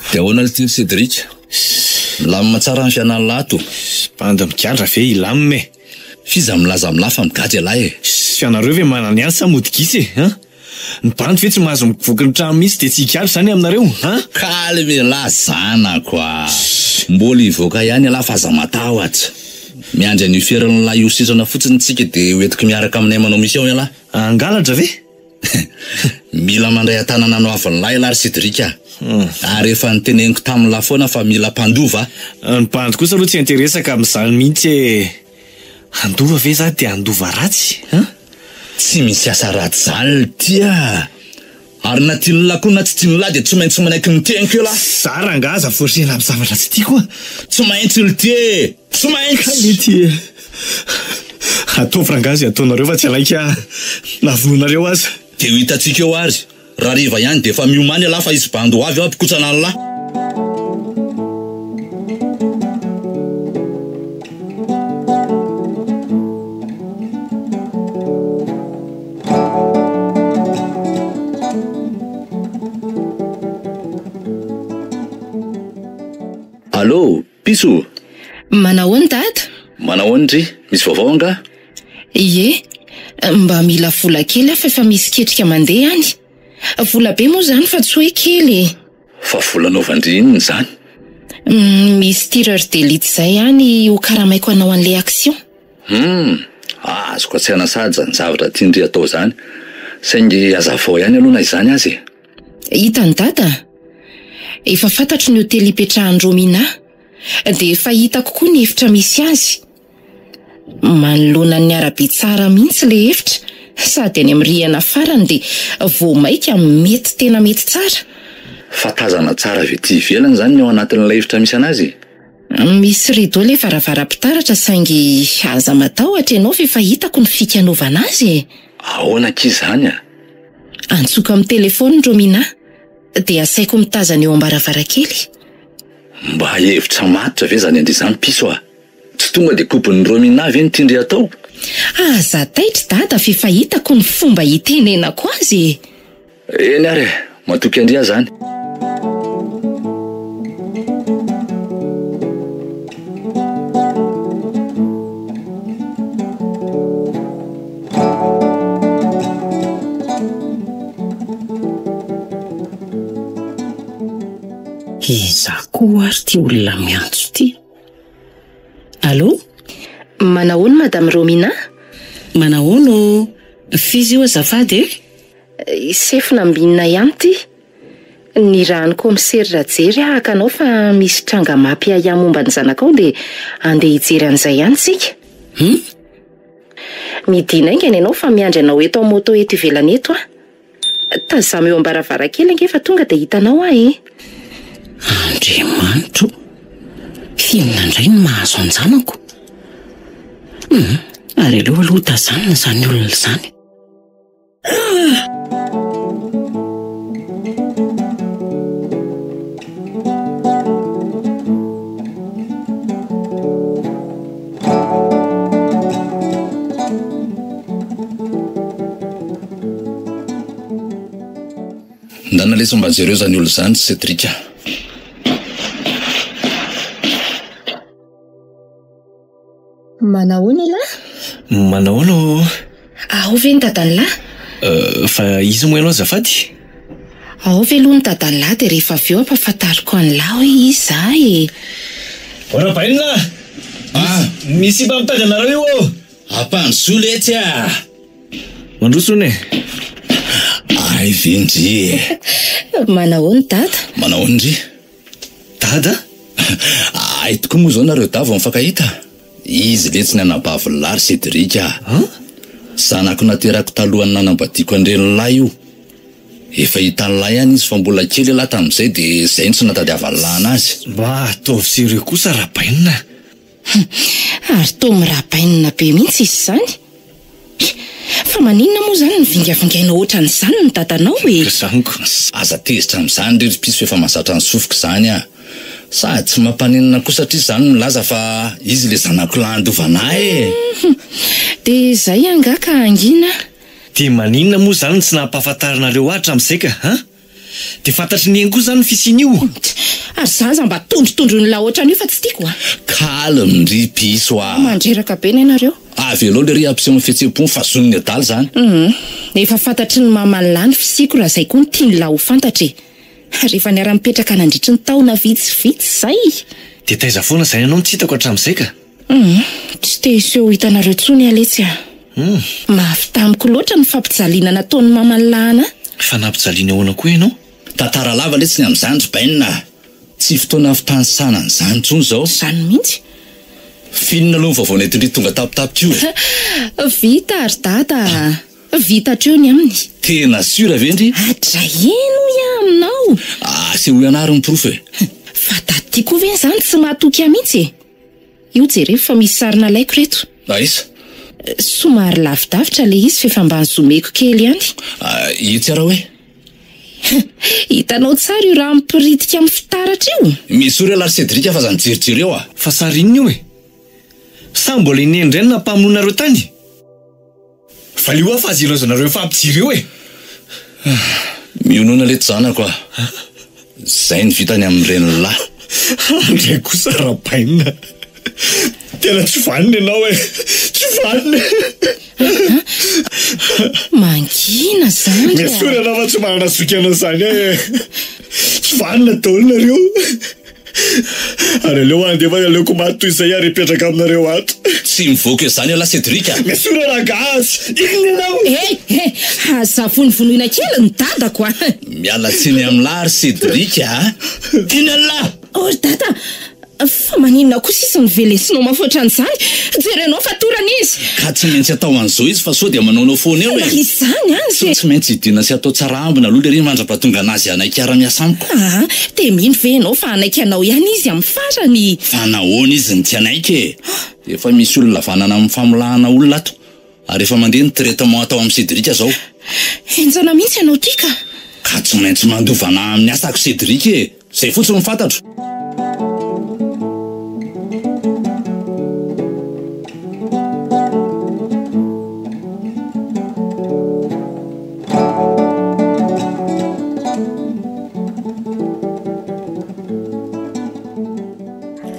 Dia ahoana ny tiany Cédric? Milamina tsara ny fianany lato. Banda mikandra ve ilamime? Fiza milaza milafa migady alahy e. Fianareo ve manana ihany sa modigisy e? Ny bandy ve tsy mahazo mivoky ny trano misy dia tsy hikady zany aminareo? Kalme lazana koa. Mbola hivoaka ihany alahy fa aza matahotra. Miandry an'io fiaran'ny lahy io sisana fotsiny tsika dia hoentiko miaraka aminay manao misy ao alahy. Angalatra ve? Mila mandray atanana anao avin'ny lahy lary Cédric a. Ary efa niteneniko tamin'ny lafoana fa mila mpandova. Ny bandy kosa aloha tsy interesaka amin'izany mihitsy e. Andova ve za dia andova ratsy? Tsy misy asa ratsy zany tia. Ary na tiany lahy koa na tsy tiany lahy dia tsy maintsy manaiky ny teniko io lahy. Zara angaza forsena amin'ny zavatra tsy tiako. Tsy maintsy ny tie. Tsy maintsy. Mety atao frangazy ataonareo fa tsy alaika navonareo azy. Dia ho hitantsika eo ary. Raha riva ihany dia efa miomany alahy fa izy bando avy ao ampikotsana ny lahy. Allô, Piso? Manahoana dada? Manahoana ry? Misy vaovao anga? Ie, mba mila vola kely afa efa misy ketrika mandeha any. Vola be moa zany fa tsy hoe kely. Fa volanao vandrininy zany? Misy tireur d'élite zay ihany ho karamaiko anao an'le action. Azoko tsy anasaja ny zavatra tiandry atao zany. Saingy azavao ihany aloha na izany azy. Hitany dada, efa fantatro ny hotely ipetrahan'i Romina, dia efa hitako koa ny efitra misy azy. Manoloana ny arabe tsara mihitsy le efitra, sady any amin'ny rihana farany dia vao maika mety tena mety tsara. Fatazana tsara ve ty ivelany zany ny ao anatin'ilay efitra misy anazy? Misy rideau le varavara-pitaratra saingy aza matahotra ianao fa efa hitako ny fikanaovana azy. Ahoana k'izany a? Antsoiko amin'ny telefony Romina dia asaiko mitazana eo am-baravarakely. Mba hevitra matitra ve zany andrizany piso a? Tsy tonga dia kopin'ny Romina ve nitindry atao? Aza taitra dada fa efa hitako ny fomba hitenenako azy. Eny ary, matoky andria zany. Iza koa ary ty olona miantso ty. Allô? Manahoana Madame Romina? Manahoana? Fizy io azafady e? Sefina ambinina ihany ty. Ny rano komisery rajery hakanao fa misy tranga mapy ahy momba ny zanakao dia andeha hijery an'izay ihany tsika. Midina aingana ianao fa miandry anao eto amin'ny moto eto ivelany eto a. Tazama eo am-baravarakely ange fa tonga dia hitanao ahy. Andriamanitro, inona indray no mahazo an-janako? Ary aloha tazanina izany olona izany. Ndana lesy mba jereo zany olo zany Cédric. Manahoana lahy? Manahoana? Ao ve ny dadan'lahy? Fa izy moa ianao azafady? Ao ve aloha ny dadan'lahy dia rehefa avy eo ampahafantariko an'lahy hoe izahay. Ora bainina! Misy mba mitady anareo io! Ampandroso letsy a! Mandroso ne? Ay vendry. Manahoana dada? Manahoana ry? Dada? Ay tokoa moa zao nareo davo mifankahita. Izy letsy ny anabavy Cédric a. Zanako naterako talohany nanambadiako andreny lahy io. Efa hitan'ny lahy ihany izy fa mbola kely lahy tamin'izay dia izay tsy natadiavan'ny azy. Mba ataovy sy ireo kosa rabainina. Ary toa mirabainina be mihitsy izy zany. Fa maninona moa zany ny vingavingaina ohatran'izany ny dadanao e? Zaniko. Aza tezitra amin'izany ry piso efa mahazatra ny sofiko izany a. Sady tsy mampaninona kosa satria izany milaza fa izy le zanako landovana e. Dia izay angaka angina. Dia maninona moa zany tsy nampahafantarinareo ahatra amin'izay ka? Dia fantatry ny koa zany ny fisian'io. Ary zaza mba tondrotondro ny lahy ohatran'io fa tsy tiako a. Calme ry piso a. Mandreraka be ny ianareo. Avy aloha le ry ampiseho amin'ny fihetseham-po ny fahazon'ny adaly zany. Efa fantatry ny mamalany fisiko raha izay koa ny tiany lahy ho fantatra. Rehefa niara-mipetraka nandritry ny taona vitsivitsy zay. Dia taiza foana izay ianao tsy hitako hatramin'izay ka? Tsy te hiseho hitanareo tsony aletsy a. Mafy tamiko loatra ny fampijaliana nataon'ny mamalana. Fa nampijaliana ahoana koa ianao? Tantara lava letsy ny amin'izany bainina. Tsy fotoana fitanisana an'izany tsony zao. Izany mihitsy. Finona aloha ny vaovao netindry tonga tapitapika io. Vita ary dada. Vita hatreo ny aminy. Tena sura vendry? Atra eno aminao. Se ho ianary ny prof e. Fa tatiako ve zany tsy mahatoky mihitsy e? Io jereo fa misy sarina laiko reto. Aiza? Somary lavidavitra le izy fa efa mba nizomeko kely ihany. Itsy ara hoe? Hitanao tsara io raha mipiritika amin'ny fitaratra io. Misy ora lary Cédric fa zany jerijery eo a. Fa sary inona io e? Sa mbola inendry ihany nampamonareo tany? Fa lio afa azy ilazanareo fampijiry eo e. Mionona leto zanako a. Zay ny vitany amin'ireny lahy. Andray kosa rabainina. Tena tsy vanina ianao e. Tsy vanina. Mangina zany. Mesora anao fa tsy manana zoky anao izany e. Tsy vanina taolonareo. Ary aleo andefa aleoko maty toy izay ary hipetraka aminareo ato. Tsy mivoaka eo izany lahy Cédric. Mesora ragazy. Inona ianao? Aza vonovonoina kely ny dadako a. Miala tsiny amin'ny lahy Cédric a. Tena lahy. Dada. Fa maninona kosa izy nivelesinao mafoatra an'izany? Jerenao fa torana izy. Ka tsy maintsy atao an'izao izy fa sao dia manaonao foana eo e. Izany azy. Tsy maintsy idina sy atao tsara ambina aloha lery mandrapatonga anazy anaiky ara-miasa amiko. Dia mino ve ianao fa anaiky anao ihany izy amin'ny farany? Fa nahoana izy ny tsy anaiky e? Efa misy olona vanana amin'ny famolahana olona ato. Ary efa mandeha ny traitement atao amin'ny Cédric zao. Enjana mihitsy ianao ty ka. Ka tsy maintsy mandovana amin'ny asako Cédric e. Zay fotsiny fantatro.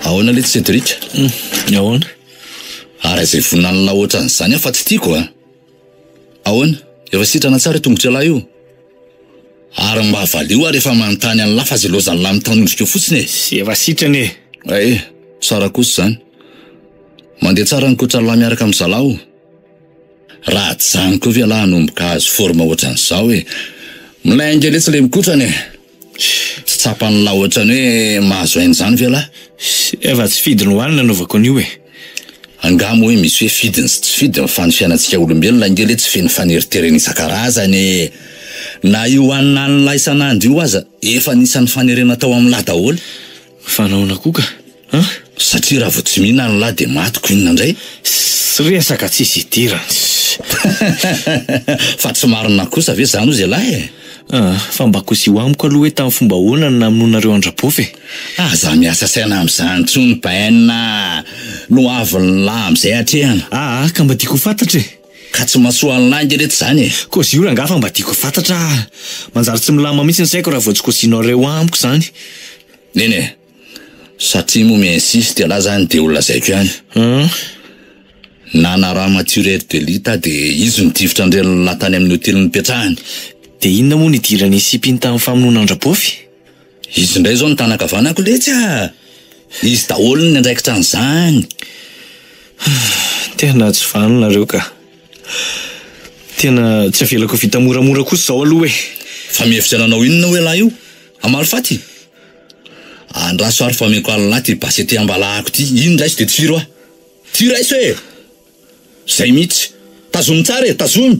Ahoana le Cédric? Ahoana? Ary izay voninanina ohatran'izany fa tsy tiako a. Ahoana? Efa sitrana tsara tongotra lahy io. Ary mba valio ary efa manontany an'lahy fa zay lozany lahy mitanondrika eo fotsiny e. Sy efa sitrany e. Ay, tsara kosa zany. Mandeha tsara ny kotra lahy miaraka amin'ny zalaho. Raha tsy zany koa ve lahy hanomboka azo forma ohatran'izao e. Milay angeletsy le mikotrany e. Tsy tsapany lahy ohatrany hoe mahazo hain'izany ve lahy? Efa tsy fidiny hoanina anaovako an'io e. Angamo hoe misy hoe fidiny sy tsy fidiny fa ny fiainantsika olombelona angely tsy feno faneritereny isan-karazany. Na io hanina ny lahy isan'andro io aza efa nisan'ny fanerena tao amin'ny lahy daholo. Fa nahoana koa ka? Satria raha vao tsy mihinana ny lahy dia matiko inona indray? Sy resaka tsisy idirany. Fa tsy marina kosa ve zany ozy lahy e? Fa mba kosi ho amiko aloha hoe tamin'ny fomba hoana ny namonareo andrapofy. Za miasa saina amin'izany tsony paina. No avy ny lahy amin'izay hatrehana. Ka mba tiako fantatra e. Ka tsy mahasoa ny lahy ngereto zany e. Kozy io rangafa mba tiako fantatra. Manjary tsy milama mihitsy ny saiko raha vao tsy kosinareo amiko zany. Nene, satria mo mi-insiste lahy zany dia olona zaiko ihany. Nana raha matureur de l'État dia izy nidivitra andreny lahy tany amin'ny hôtely nipetrahany. Dia inona moa nidirany isipiny tamin'ny famonoana andrapofy? Izy indray zao ny tanakavanako letsy a. Izy daholo ny andraikitra an'izany. Tena tsy fanonareo ka. Tena tsy avelako vita moramora kosa zao aloha e. Fa mihevitra nanao inona hoe lahy io? Amalifaty? Andraso ary fa meko alina ty basy ty ambalahako ty. Ino raiso dia ty firo ah? Ty raiso e! Zay mihitsy. Tazomy tsara e, tazomy.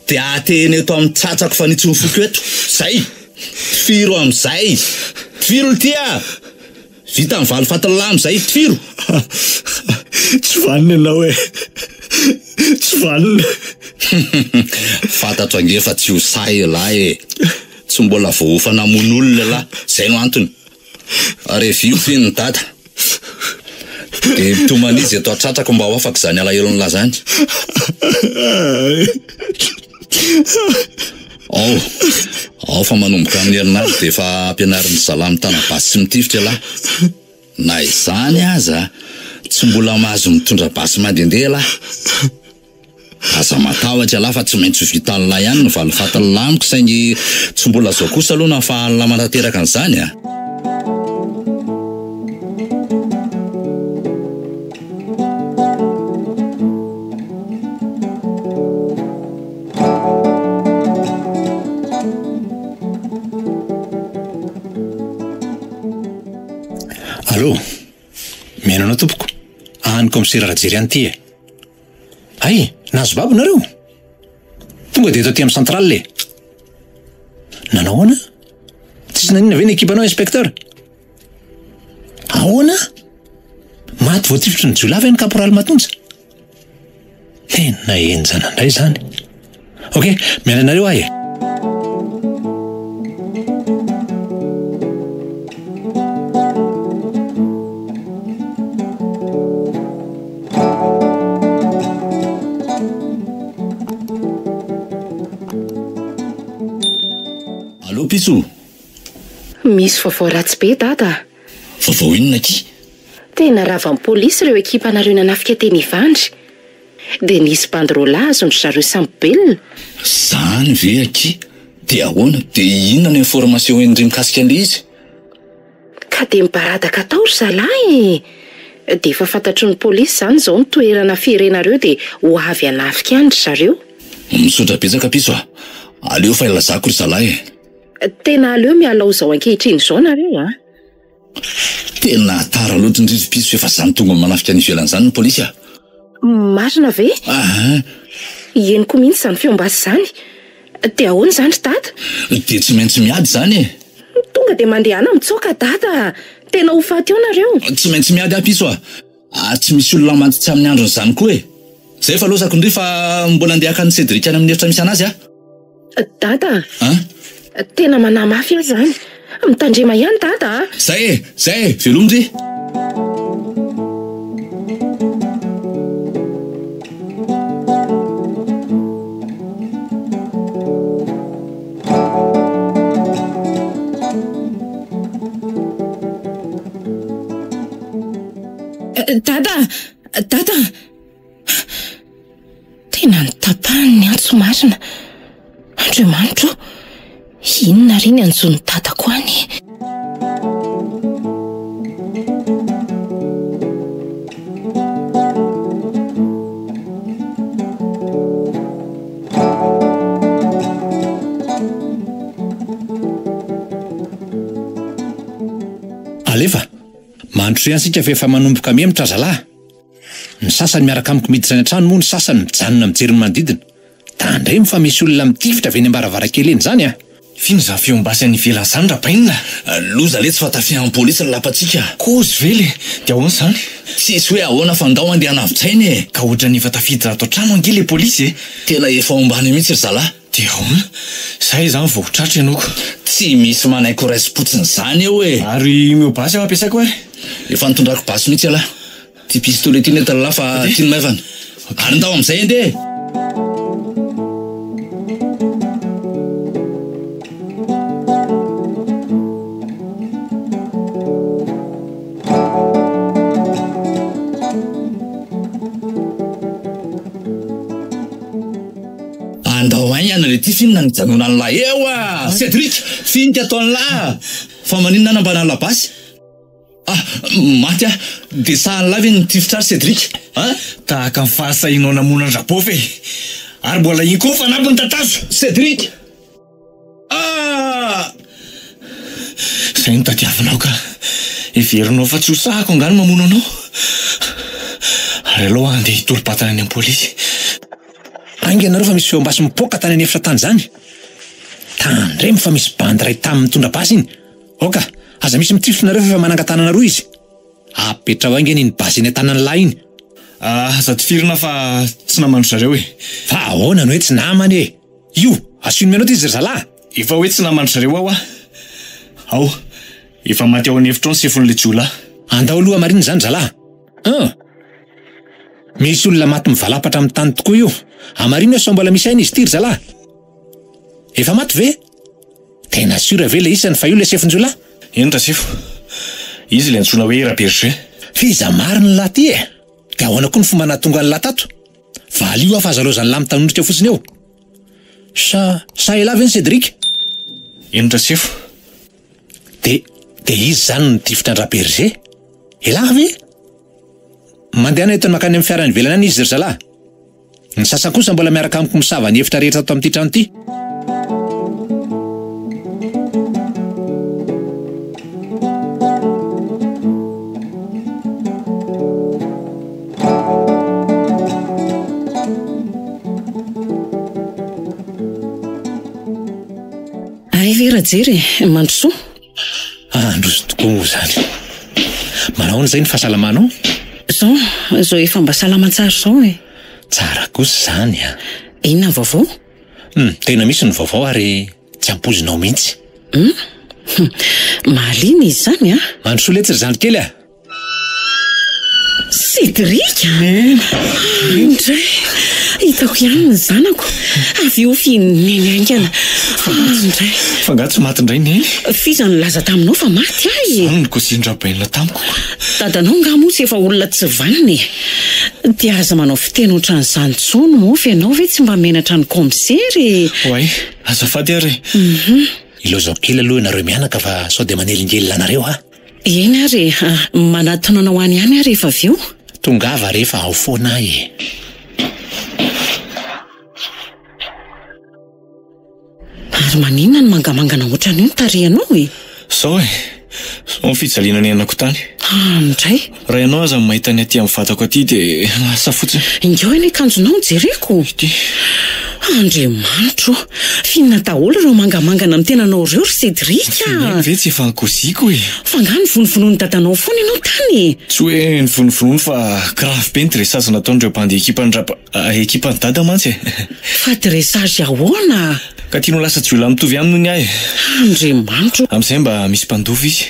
Dia ateny eto amin'ny tsatsako fa nitsy mifoko eto. Zay! Firo amin'izay. Firo ty a! Vita amin'ny valifaty lahy amin'izay, firo! Tsy vanina ianao e. Tsy vanina. Fantatro angefa tsy ho say lahy e. Tsy mbola voahofa namon'olona lahy. Zay no antony. Ary vio fino ny dada. Dia mitomana izy eto atsatrako mba ho afaka izany alahelo ny lahy zany. Fa manomboka amin'ny herinandro dia efa ampianarin'ny zalahy tanabasy sy mitifitra lahy. Na izany aza tsy mbola mahazo mitondra basy mandendeha lahy. Aza matahotra lahy fa tsy maintsy ho vita ny lahy ihany no valifaty ny lahy amiko saingy tsy mbola zao kosa aloha na fahalala manateraka an'izany a. Allô, miainana tompoko. Aniko amin'ny serarajery an'ity e. Ay, nahazo babo nareo? Tonga dia eto aty amin'ny centrale le. Nanao ahoana? Tsisy nanina ve ny ekipanao inspecteur? Ahoana? Maty voatifitra ny jiolava ny kaporaly Matonja. Tena enjana indray zany. Ok, miala nareo ahy e. Allô Piso? Misy vaovao ratsy be dada. Vaovao inona ki? Tena rava amin'ny polisy ireo ekipanareo nanafika teny Ivandry. Dia nisy bandrola azony zareo samy belona. Zany ve aki? Dia ahoana? Dia inona ny information endry mikasika an'ilay izy? Ka dia mibaradaka tao ry zalahy. Dia efa fantatry ny polisy zany zao ny toerana firenareo dia ho avy hanafika any ry zareo. Misaotra betsaka Piso a. Aleo fa ilazako ry zalahy. Tena aleo miala ho zao ankehitriny izao nareo a. Tena tara loatra indrindra-piso efa zany tonga manafika ny ivelan'izany ny polisy a. Marina ve? Henoko mihitsy izany feom-basy izany. Dia ahoana izany ry dada? Dia tsy maintsy miady izany e. Tonga dia mandehana mitsoaka dada. Tena ho faty eo nareo. Tsy maintsy miady apiso a. Tsy misy olona manty tsy amin'ny andron'izany koa e. Zay fa losako indray fa mbola andeha akany Cédric any amin'ny efitra misy anazy a. Dada. Tena manamafy azy izany. Mitandrema ihany dada. Zay e, velomindry. Dada. Tena nitapahany ny antso Marina. Andriamanitro, inona ry ny anjony dadako any? Alefa, mandro ihany sika fa efa manomboka mihemitra zalahy. Ny sasany miaraka amiko miditra any an-trano moa, ny sasany mijanona mijery ny manodidina. Tandremo fa misy olona mitifitra avy eny am-baravarakely eny izany a. Fino za feom-basy any ivelan'izany rapainina. Loza letsy fa tafihan'ny polisy ny lapatsika. Kozy vely, dia ahoana izany? Tsisy hoe ahoana fa ndao andeha navitsainy e. Ka ohatra ny efa tafiditra ato an-trano ange le polisy e. Tena efa ombany mihitsy ry zalahy. Dia ahoana? Zay izany vao tratra ianao. Tsy misy manaiko raisi-potsiny izany eo e. Ary meo basy ao ampiasaiko ary? Efa nitondrako basy mihitsy alahy. Ty pistolet ty nety lalahy fa tiany maivana. Ary ndao amin'izay ende. Andao any ana le ty finona nijanona an'lahy eo a. Cédric, finika ataony lahy. Fa maninona nambana ny labasy? Maty a, de sahan'ny lavy ny tifitra Cédric. Tahaka ny fahasahinao namona ny Rapofy e. Ary mbola iny koa fa nampy ny tatazo. Cédric! Zay ny tadiavinao ka. Everinao fa tsy ho sahako angano mamono anao. Ary aloha andeha hitolo-patana any amin'ny polisy. Ainganareo fa misy feom-basy mipoaka tany any efitra tany zany. Tandremo fa misy bandy ray tamin'ny mitondra basy iny. Oka, aza misy mitifitra nareo fa manangan-tanana roa izy. Apetra ho aingany iny basy eny an-tanany lahy iny. Aza tifirina fa tsy namandro zareo e. Fa ahoana no hoe tsy namany e. Io, asino menao ty izy ry zalahy. Efa hoe tsy namandro zareo ao a. Ao, efa maty ao an'efitra ao ny sefon'le jiolahy. Andao aloha marina zany zalahy. Misy olona maty mivalapatra amin'ny tany tokoa io. Amarina sao mbola misy aina izy ty ry zalahy. Efa maty ve? Tena sura ve le isany fa io le sefon-jiolahy? Eny ra sefo. Izy le antsoina hoe Raberger. Fiza marina lahy ty e. Dia ahoana koa ny fomba nahatonga ny lahy tato? Valio aho fa azalozany lahy mitanondrika fotsiny eo. Sa elava eny Cédric? Eny ra sefo. De izy zany ny tifitra ny Raberger? Elava ve? Mandeha netony makany amin'ny fiarany velana any izy ry zalahy. Ny sasany kosa mbola miaraka amiko misava ny efitra rehetra ato amin'ity trano ity. Ay vera jery, mandrosoa. Androso tokoa moa zany. Manao zay ny fahasalamanao? Zao efa mba salamatsara zao e. Tsara kosa zany a. Inona vaovao? Tena misy ny vaovao ary tsy ampozinao mihitsy. Malina izy zany a. Mandrosoa letsy ry zandry kely a. Cédric! Indray, hitako ihany ny zanako. Avy io fininengana. Indray. Fa nga tsy maty indray neny. Fiza nilaza taminao fa maty ahy. Zany ny kosin-drabaina tamiko. Dadanao nga moa efa olona tsy vaniny. Dia aza manao fiteny ohatran'izany tsono mofy ianao ve tsy mba menatra ny komisery? Oay, azafady ary. Ilozao kely aloha nareo mianaka fa sao dia manelingelina anareo ha. Eny ary, manatona ho any ihany ary efa avy eo. Tongava rehefa ao foana ahy. Ary maninona ny mangamangana ohatran'io ny tarihanao e? Sao ao fijaliana ny anako tany. Andray raha ianao aza mahita ny aty amin'ny vatako aty dia safotsiny. ingeo eny akanjonao jereko. Andriamanitro, finna daholo ireo mangamangana amin'ny tenanao ireo ry Cédric. Ve tsy efa ankoziko e. Fa nga ny vonovonoany dadanao foana ianao tany. Tsy hoe ny vonovonoany fa grave be ny dressage nataon'ireo bandy ekipany dada mantsy e. Fa dressage ahoana? Ka tianao lasa tsy oela mitovy aminy ny ahy. Andriamanitro, Amin'izay mba misy mpandova izy.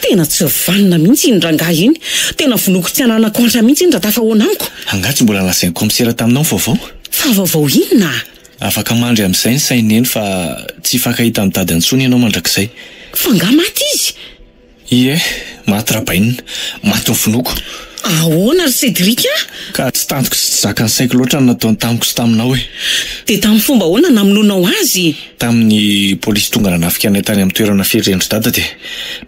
tena tsy vanina mihitsy iny rangahy iny. Tena vonoko tsy ananako antra mihitsy iny raha tafahoana amiko. Angatsy mbola lasain'ny komisera taminao ny vaovao. Fa vaovao inona? Afaka mandry amin'izay ny sainy eny fa tsy fakahita amin'ny dadany intsony ianao mandrakizay. Fa nga maty izy? Ie, maty rabainina, maty ny vonoko. Ahoana ry Cédric? Ka tsy tantoko sy tsy zakany saiko loatra ny nataony tamiko sy taminao e. Dia tamin'ny fomba ahoana namonoanao azy? Tamin'ny polisy tonga nanafika anay tany amin'ny toerana firedren'ny dada dia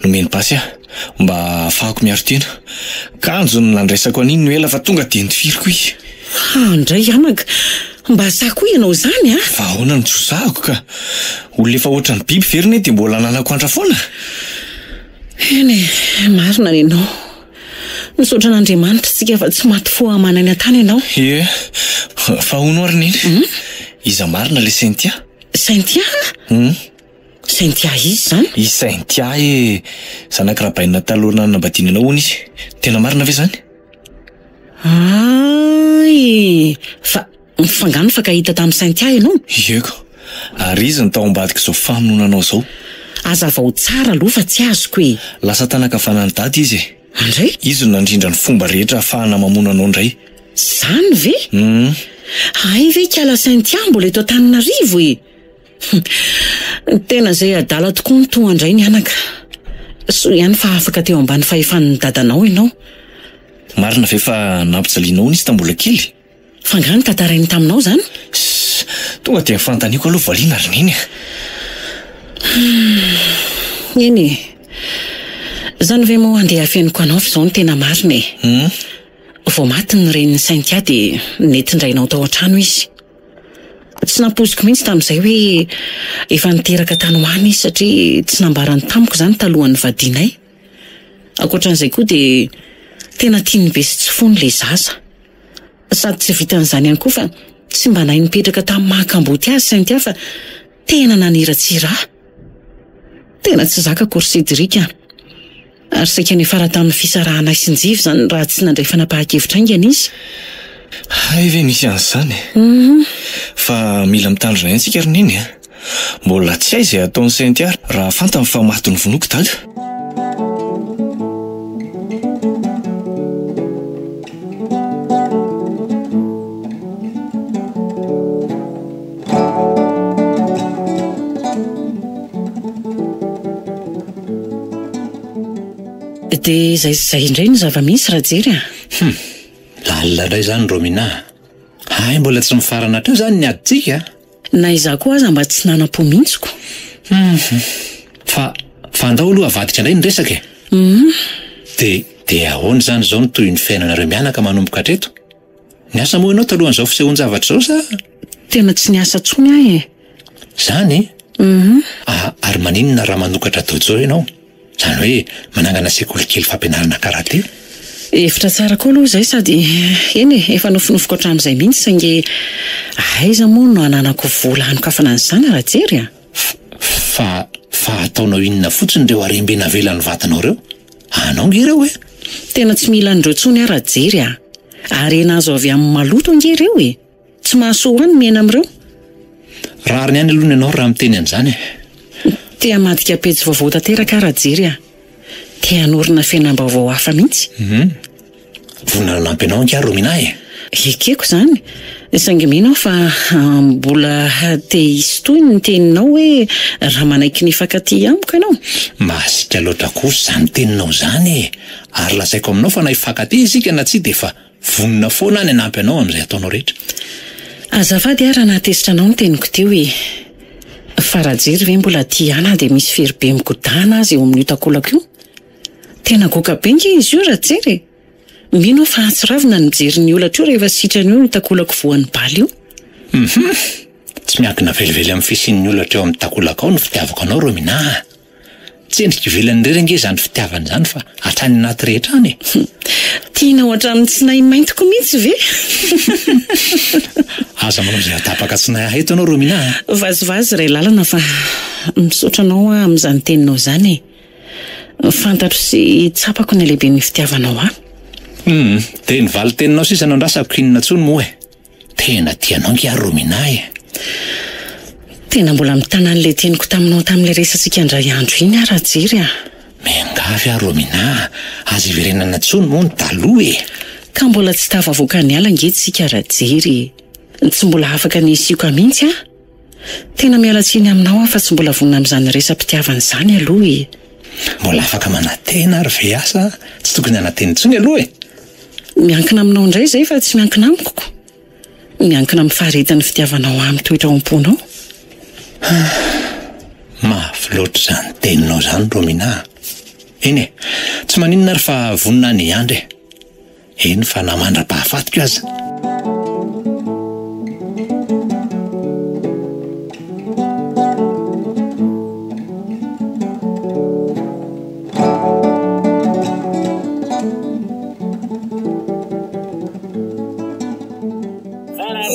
nomeny pasy aho mba ahafahako miaro tena. Kanjony nandresako an'iny no ela fa tonga dia nifiriko izy. Andray anaka, mba sako ianao zany a? Fa ahoana ny tsosahako ka olona efa ohatran'ny biby verina dia mbola nanako andra foana. Eny, marina ny ianao. Misaotra n'Andriamanitra tsika fa tsy maty fo amanany an-tany ianao. Ie, fa hono ary neny. Iza marina le Saintia? Saintia? Saintia izy zany? I Saintia e, zanaka rabainina talorana nambadiana anao hono izy. Tena marina ve zany? Ay, fa nga fakahita tamin'ny Saintia ianao? Ieko, ary izy ny tao ambadika izao famononanao izao. Azavao tsara aloha fa tsy azoko e. Lasa tanakavanany dady izy e. Andray? Izy no nandrindra ny fomba rehetra ahafahana mamona anao indray. Zany ve? Ay ve kiala Saintia mbola eto Antananarivo e. Tena zay adala tokoa ny toa andray ny anaka. So ihany fa afaka teo ambany fahefan'ny dadanao ianao. Marina ve fa nampijalianao izy tambola kely? Fa nga ny tantarainy taminao zany? Tonga dia fantaniako aloha valiana ry neny. Eny e. Zany ve moa andeha afeniko anao fa izao ny tena marina e. Vao maty ny reniny Saintia dia nentindrainao tao an-trano izy. Tsy nampoziko mihitsy tamin'izay hoe efa niteraka tany hoany izy satria tsy nambarany tamiko zany talohan'ny vadinay. Ankoatran'izay koa dia tena tiany be sy tsy fony le zaza. Sady tsy vitan'izany ihany koa fa tsy mba nahay nipetraka tamin'ny mahakamboty azy Saintia fa tena nanira-tsiraha. Tena tsy zakako ry Cédric a. Ary saika ny fara tamin'ny fisarahana isin-jivy zany raha tsy nandray fanapahan-kevitra aingana izy. Hay ve misy an'izany? Fa mila mitandrina antsika ry neny a. Mbola tsy hay izay ataon'ny Saintia raha fantany fa maty ny vonoko dada. Dia zay indray ny zava-misy raha jery a. Lalina indray zany Romina. Ay, mbola tsy mifarana teo zany ny aditsika. Na izaho koa aza mba tsy nanam-pomintsiko. Fa andao aloha avadika indray ny resaka e. Dia ahoana zany zao ny toy ny fiainanareo mianaka manomboka hatreto? Niasa moa ianao talohan'izao fisehoan-javatra zao sa? Tena tsy niasa tsony ahy e. Zany? Ary maninona raha manokatra dojo ianao? Zany hoe manangana sekoly kely fampianarana karate? Efitra tsara koa aloha izay sady eny e, efa nofinofiko hatramin'izay mihitsy saingy aiza moa no ananako vola anokafana an'izany raha jery a. Fa ataonao inona fotsiny ireo arembe navelan'ny vatanao ireo? Anao nge ireo e? Tena tsy mila an'ireo tsony raha jery a. Arena azo avy amin'ny maloto nge ireo e. Tsy mahasoa any miaina amin'ireo. Rariny ihany aloha ianao raha miteny an'izany e. Tia madika pejy vaovao tanteraka raha jery a. Tia hanorina fiainam-baovao hafa mihitsy. Vonona nampy anao anka Romina e. Ekeko zany. Saingy mino fa mbola te hisy toy ny teninao hoe raha manaiky ny fankaty amiko ianao. Masika loatra kosa zany teninao zany e. Ary lasaiko aminao fa na hifankaty isika na tsy dia fa vonona foana any hanampy anao amin'izay ataonao rehetra. Azafady raha nahatezitra anao ny teniko teo e. Fa raha jery ve mbola tiana dia misy feribe migodana azy eo amin'ny takolako io. Tena goka bengy izy io raha jery. Mino fa atsiravina ny mijery ny olatra io rehefa sitrany io takolako voan'ny baly io. Tsy miankina velively amin'ny fisian'ny olatra eo amin'ny takolaka ao no fitiavako anao Romina. tsy endrika ivelany irery ange izany fitiavana izany fa hatrany anaty rehetra any e. Tiana ohatran'ny tsy nahy maintiko mihitsy ve? Aza manao izay atapaka tsy nahy eto anao Romina. Vazivazy iray lalana fa misaotra anao amin'izany teninao izany e. Fantatro sy tsapako ny lehibe ny fitiavanao aho. Teny valy teninao sisa nandrasako inona tsony moa e. Tena tianao nge ary Romina e. Tena mbola mitana an'ilay teniko taminao tamin'ilay resantsika indray andro iny ara jery a. Mengavy ary Romina, azy iverenana tsony moa ny taloha e. Ka mbola tsy tafavoaka ny ala ngetsika ara jery. Tsy mbola afaka ny isiaka mihitsy a. Tena miala tsiny aminao aho fa tsy mbola vonona amin'izany resam-pitiavana izany aloha e. Mbola afaka manantena ary ve asa tsy tokony ananteny tsony aloha e. Miankina aminao indray izay fa tsy miankina amiko. Miankina amin'ny faharetan'ny fitiavanao amin'ny toetra am-ponao. Mafy loatra izany teninao izany Romina. Eny e, tsy maninona ary fa vonina ny andry e. Eny fa namandra-pahafatiko aza.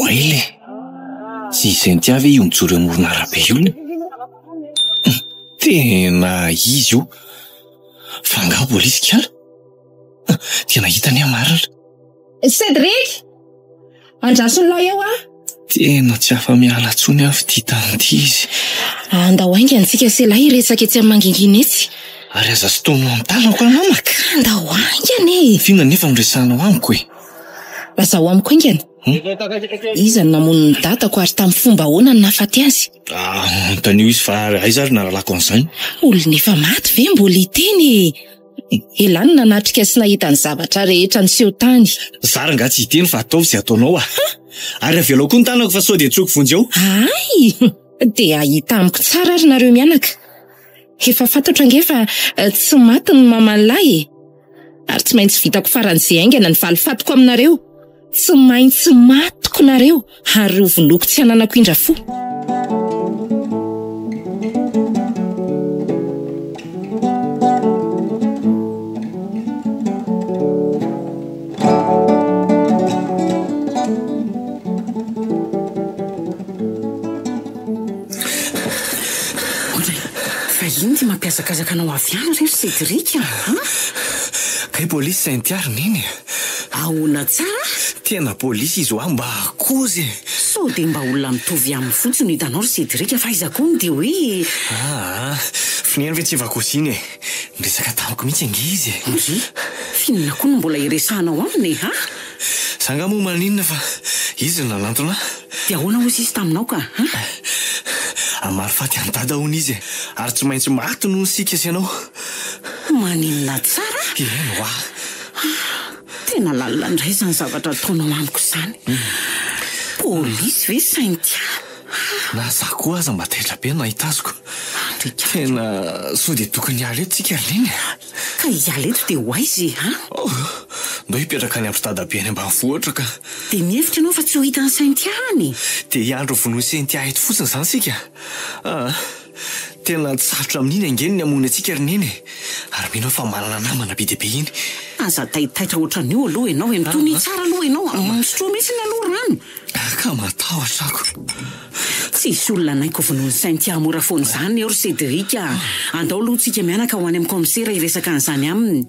Oaile, tsy izay ny tiavy io mijoro amorona arabe io. Tena izy io. Fa nga polisy kiala. Tena hitany amaratra. Cédric! Andrasonao eo a? Tena tsy afa miala tsony avy ty tanty izy. Andao ainga antsika selahy resaka etsy amin'ny mangingina etsy. Ary aza sy tono amin'ny tanako anamaka. Andao aingany e. Fina nefa miresanao amiko e. Zaho amiko aingany. Iza namono ny datako ary tamin'ny fomba ahoana ny nahafaty azy. Tanio izy fa aiza ary naralako an'izany. Olona efa maty ve mbola hiteny e. Elany nanatrika sy nahita ny zavatra rehetra niseho tany. Zara nga tsy hiteny fa ataovy sy ataonao a. Ary avelao koa ny tanako fa sao dia tsoko vonjy ao. Ay! Dia ahita amiko tsara ary nareo mianaka. Efa fantatra ange fa tsy maty ny maman'lahy e. Ary tsy maintsy vitako faran'izay aingana ny valifatiko aminareo. Tsy maintsy matoko nareo ary ovonoko tsy ananako indra fo. Iny ty mampiasakazaka anao avy any rery Cédric a. Kay polisy sainy tiariny iny. Ahoana tsara? Tena polisy izy ho mba akozy. Sao dia mba olona mitovy amin'ny fotsiny hitanao ry Cédric fa iza koa dia hoe. Finena ve tsy vakoziny e. Miresaka tamiko mihitsy ange izy. Finona koa no mbola iresahanao aminy ha? Sanga moa maninona fa izy nalantona. Dia ahoana hozy izy taminao ka? Amary faty an-dada hono izy ary tsy maintsy maty noho ny sika sy ianao. Maninona tsara? Eno a. Tena lalina indray izany zavatra ataonao amiko izany. Polisy ve sainy tia? Na za koa aza mba taitra be nahita azoko. Tena sao dia tokony hiala eto tsika ry neny. Ka hiala eto dia ho aizy ha? Ndo hipetraka any amin'ny dadabe any ambanivohitra ka. Dia mihevitra ianao fa tsy ho hita ny sainy tia any. Dia hiandro vonohy sainy tia eto fotsiny izany sika. Tena tsarotra amin'iny angeny ny hamono antsika ry neny. Ary mino fa manana namana be dia be iny. Aza taitaitra ohatran'io aloha ianao mitony tsara aloha ianao. Misotroa mihitsy ny aloha rano. Ka matahotra ako. Tsy isy olona naiko vonohy sainy tia mora foana izany eo ry Cédric. Andao aloha tsika mianaka ho any amin'ny komisera hiresaka an'izany aminy.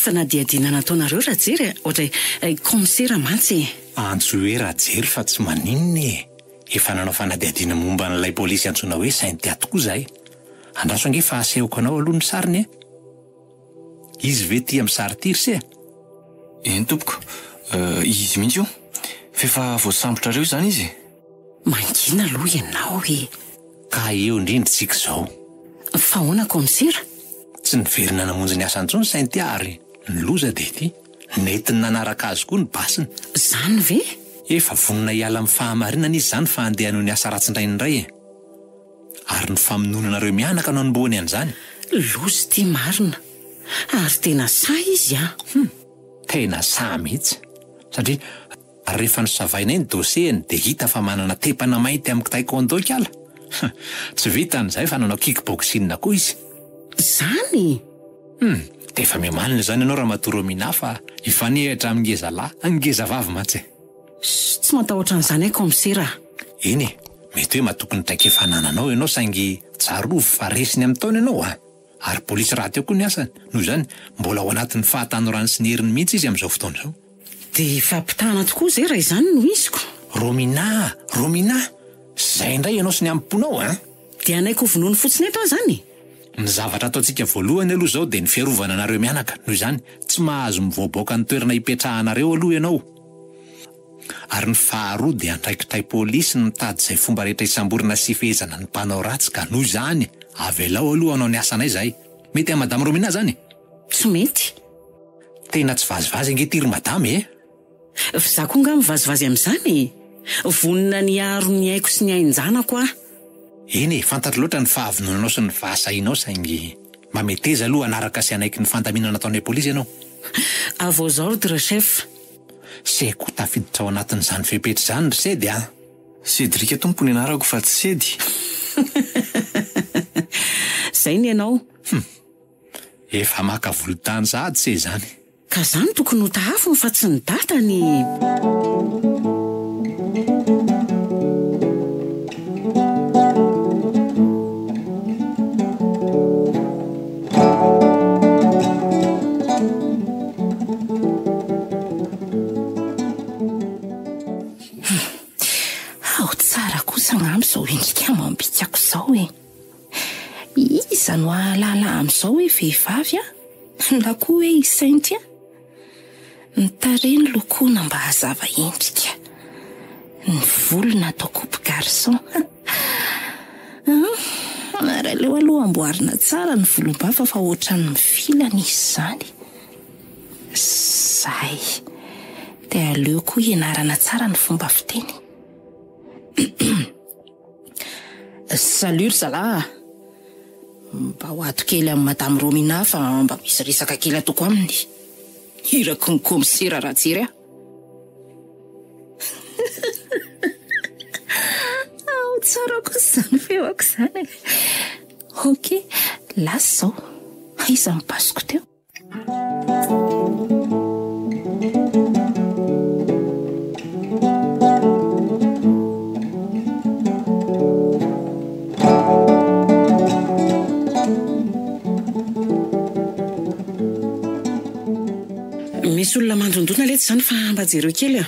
Fa na diadiana nataonareo raha jery ohatra komisera mantsy. Antso hoe raha jery fa tsy maninona e. Efa nanao fanadiadiana momba n'ilay polisy antsoina hoe sainy tia tokoa zahay. Andraso ange fa asehoko anao aloha ny sariny e. Izy ve tia misary ty ry se? Eny tompoko, izy mihitsy io. Fefa voasambotra reo izany izy. Mangina aloha ianao e. Ka eo indrindra tsika izao. Fa ahoana komisera? Tsy niverina namonjy ny asa antsony sainy tia ary ny loza dia ity. Netiny nanaraka azy koa ny basiny. Zany ve? Efa vonona hiala amin'ny fahamarinana izy zany fa andeha noho ny asa ratsindrainy indray e. ary ny famononanareo mianaka no anomboany an'izany. Lozy ty marina ary tena sa izy a. Tena sa mihitsy satria rehefa nosavainay ny dosieny dia hita fa manana tepana mainty amin'ny taekwondo kala. Tsy vitan'izay fa nanao kickboxing koa izy. Zany? Dia efa miamalina izany ianao raha matoa Romina fa hifanehitra amin'ny ngezalahy, ngeza vavy mantsy. Tsy matahotra an'izany aiko komisera. Eny mety hoe mahatoky ny traikefanananao ianao saingy tsarovy fa resiny amin'ny taona ianao ary polisy raty eo koa ny asany. Noho izany mbola ao anatin'ny fahatanorany sy ny heriny mihitsy izy amin'izao fotoana izao. Dia fampitana tokoa zay raha izany no isiko. Romina, zay indray ianao sy ny amponao Dia anaiko vonoiny fotsiny eto zany. Ny zavatra ataontsika voalohany aloha izao dia ny fiarovana anareo mianaka. Noho izany tsy mahazo mivoaboaka ny toerana hipetrahanareo aloha ianao. Ary ny faharoa dia andraikitray polisy ny mitady izay fomba rehetra hisamborina sy fehezana ny mpanao ratsy ka noho izany avelao aloha anao ny asanay izay. Mety a madama Romina zany? Tsy mety. Tena tsy vazivazy angetery madama Za koa nga mivazivazy amin'izany. Vonina ny aro ny aiko sy ny ainjanako a. Eny fantatro loatra ny fahavononanao sy ny fahasahinao saingy mameteza aloha anaraka sy anaiky ny fandaminana ataonay polisy ianao. À vos ordres chef. Seko tafiditra ao anatin'izany fepetra izany ry Sedy Cédric tompony anarako fa tsy Sedy. Zay ny ianao. Efa maka volotany sahady se izany. Ka zany tokony ho tahafony fa tsy ny datany. Tsara kosa ng'am'izao endrika mambitsako izao iza no ahalala amin'izao hoe vehivavy na koa hoe isainty ny tareny lokoina mba hazava endrika, ny volona atao coupe garçon. Raha leo aloha amboarina tsara ny volom-bava fa ohatran'ny mifilana izy izany. Zay dia aleo koa ianarana tsara ny fomba fiteny. Salut Zala. Mba ho ato kely amin'ny madame Romina fa mba misy resaka kely atoko aminy. Hirako ny komisera ratsiry tsara kosa izany feoko izany. Ok, lasa izao. Aiza mipasoko teo? Misy olona mandrondona lety izany fa mba jereo kely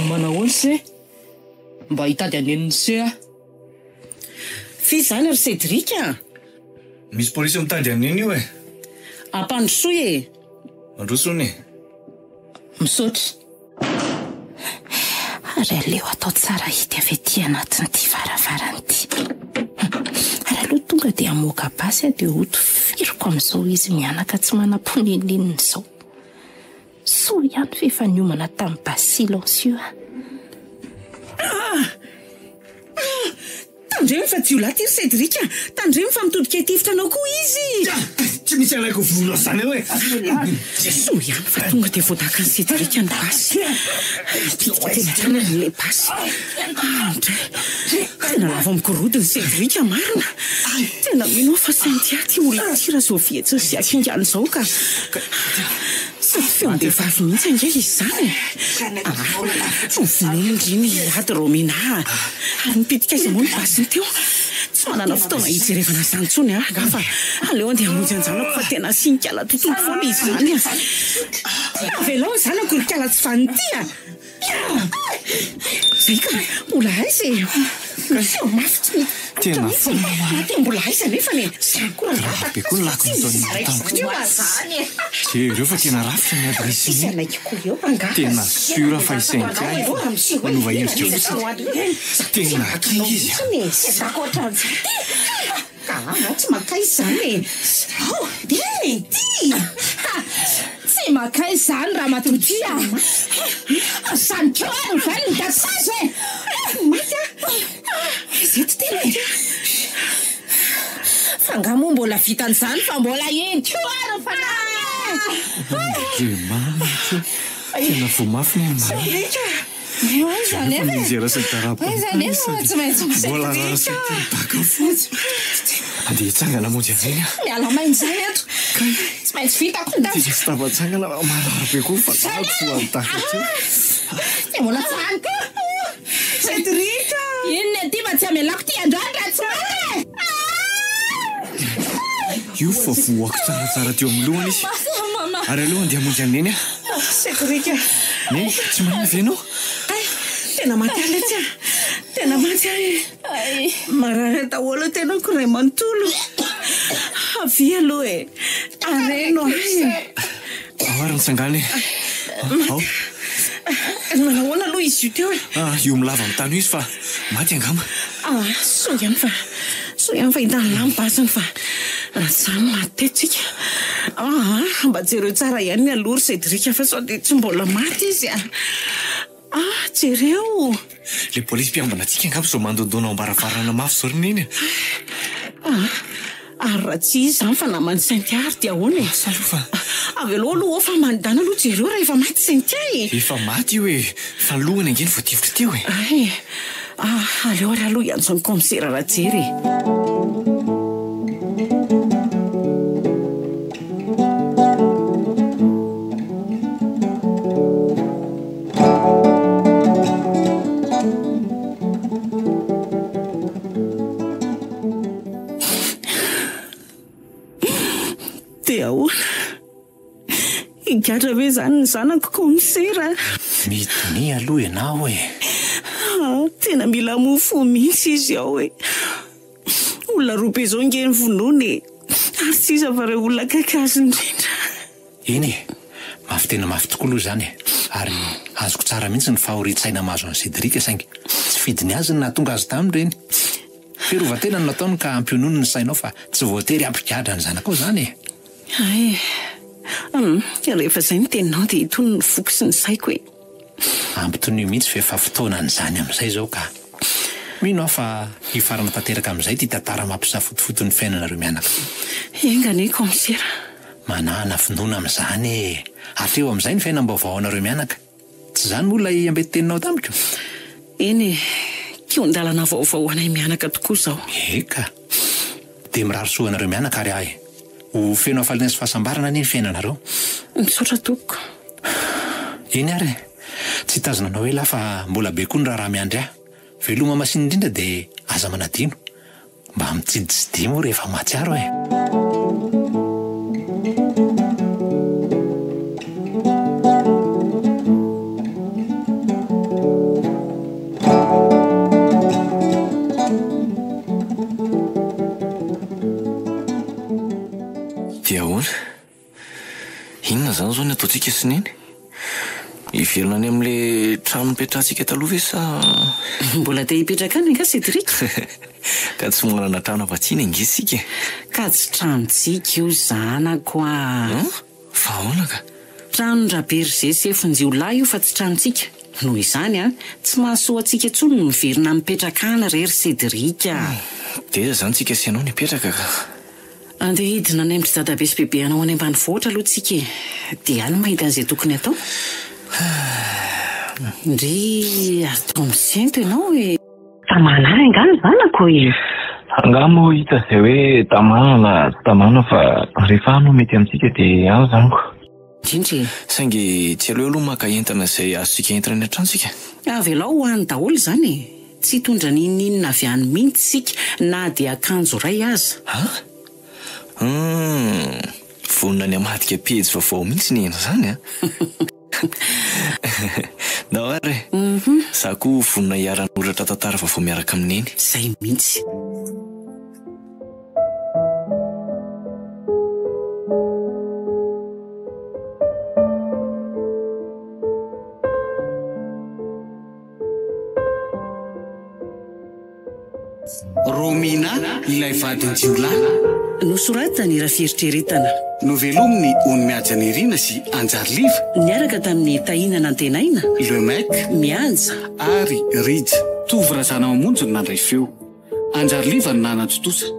Manao se? Mba hitady aneniny se Fi zany ry Cédric Misy polisy mitady aneny io Ampandrosoy Androsony. Misaotra. Ary aleo atao tsara hity avy ety anatin'ity varavarana ity. Ary aloha tonga dia amoaka basy dia oto firiko amin'izao izy mianaka tsy manam-poninina izao. So ihany fefa niomana tamin'ny basy silencieux Tandremo fa jiolaty ry Cédric Tandremo fa mitodika tifitra anao koa izy Tsy misy alaiko vono zany hoe So ihany fa tonga dia voadaka ny Cédric ny basy. Pitika tena tanany ilay basy. Tena lava mikorodiny Cédric marina. Tena mino fa sainty aty olona tira Sofia tsy sy akingana izao ka sady feom-behivavy mihitsy ange izy zany. Vonoiny indriny ady Romina ary nipitika izy moa ny basiny teo. Tsy manana fotoana hijerevana izany intsony fa aleo andeha hamonjy anjanako fa tena sinikala tontolo foana izy zany. Velao zanako ry kala tsy fanity Zay ka mbola aiza mafy tena foana mbola aiza nefa ne sakora be koa lako ireo fa tena rafitra ny adresiny tena sura fa isainty manova hevitra tena king izy tsy makaizy zany tsy makay izany raha matotia sany keo ary vany ny dasazy maty izy ty tena fa ngamo mbola vitan'izany fa mbola eny keo ary manitra tena vo mafy ny tsy maintsy mbola baka fotsy andeha hitsangana monjy an'zany miala main'izay eto tsy maintsy vitako da tsy tapatsangana marary be koa fa fo antaka ty mbola faniko Cédric inona ty mba tsy amelako ty androany raha tsy mane io fa voako tsaratsara teo amin'ny lohany izy ary aloha andeha monjy an'eny Cédric ne tsy manavy ianao tena mataly tsy tena maty marary daholo tena koray manontolo avy aloha areno ary nitsangany ao manahoana aloha izy io teo io milava amin'ny tany io izy fa maty angamba so ihany fa hitany lambasany fa raha zany matetsika mba jereo tsara ihany ny alory Cédric fa sao dia tsy mbola maty izy jereo le polisy mpiambana atsika angamba zao mandondona ao ambaravarana mafy zao rineny ary raha tsy izy zany fa namany Saint-Ary dia ahoana fa avy aloha aloha fa manodana aloha jereo raha efa maty Saint-Ary efa maty io fa lohany angeny voativitra teo aleo ary aloha iantsony komisera raha jery Gadra ve zany ny zanako komisera mitony aloha ianao tena mila mofo mihitsy izy ao olona robe zao ngeny vonony ary tsisa fa reo olona kakazo indrindra eny mafy tena mafy tokoa aloha zany ary azoko tsara mihitsy ny fahoritsaina mahazo any Cédric saingy tsy fidiny azy ny nahatonga azy tamindreny firovatena no nataony ka ampionono ny sainao fa tsy voatery ampigadra ny zanakao zany rehefa zay ny teninao dia hitony ny voky sy ny saiko ampitonio mihitsy fa efa fotoanany zany amin'izay zao ka mino aho fa hifarana tanteraka amin'izay ty tantara mampisafotifoty ny fiainanareo mianaka engane komisera manana finoana amin'izany hatreo amin'izay ny fiainam-baovao anareo mianaka tsy zany moa ilay ambety teninao tamiko eny kiondalana vaovao anay mianaka tokoa zao eka dia mirary soanareo mianaka ary ahy ho feno hafaliana sy fahasambarana ny fiainanareo misaotra toko eny ary tsy tazonanao ela fa mbola be koa ny raha miandry ahy veloma masiny indrindra dia aza manadino mba mitsiditsidimo rehefa matsiaro dia ahoana inona zany zao ny ataontsika sineny ivelona any amin'le trano mipetrahantsika taloha ve sa mbola te hipetraka any ka Cédric ka tsy manana trano afatsiny angesika ka tsy tranontsika io zanako fa ahoana ka tranondra berger sefinjiolahy io fa tsy tranontsika noho izany tsy mahasoa antsika tsony no miverina mipetraka any rery Cédric dia zany tsika sy anao nipetraka ka andeha hidina any amin'ny dadabe sy bebe anao any ambany vohatra aloha tsika dia any mahita an'izay tokony atao ndry atao misainto ianao tamana angano zanako angamo hita zay hoe tamana na tamana fa rehefa anao mety amintsika dia ao zaniko indrindry saingy tsy aloha aloha maka entana izay azontsika entana ny antrantsika avy alao ho any daholo zany tsy tondra ninina avy any mihitsy sika na dia akanjo ray aza vonona ny amadika pejy vaovao mihitsy ny ena zany nao ary za koa vonona hiaran'oratra tantara vaovao miaraka amineny zay mihitsy Romina ilay vadin-jiolahy Nosoratany raha fieritreretana. Novelominy ony miajanirina sy anjariliva. Niaraka tamin'ny tahinana antenaina. Le mec mianja ary rija tovy razana mamonjy ny nandray feo. Anjariliva ny nanatsotosa.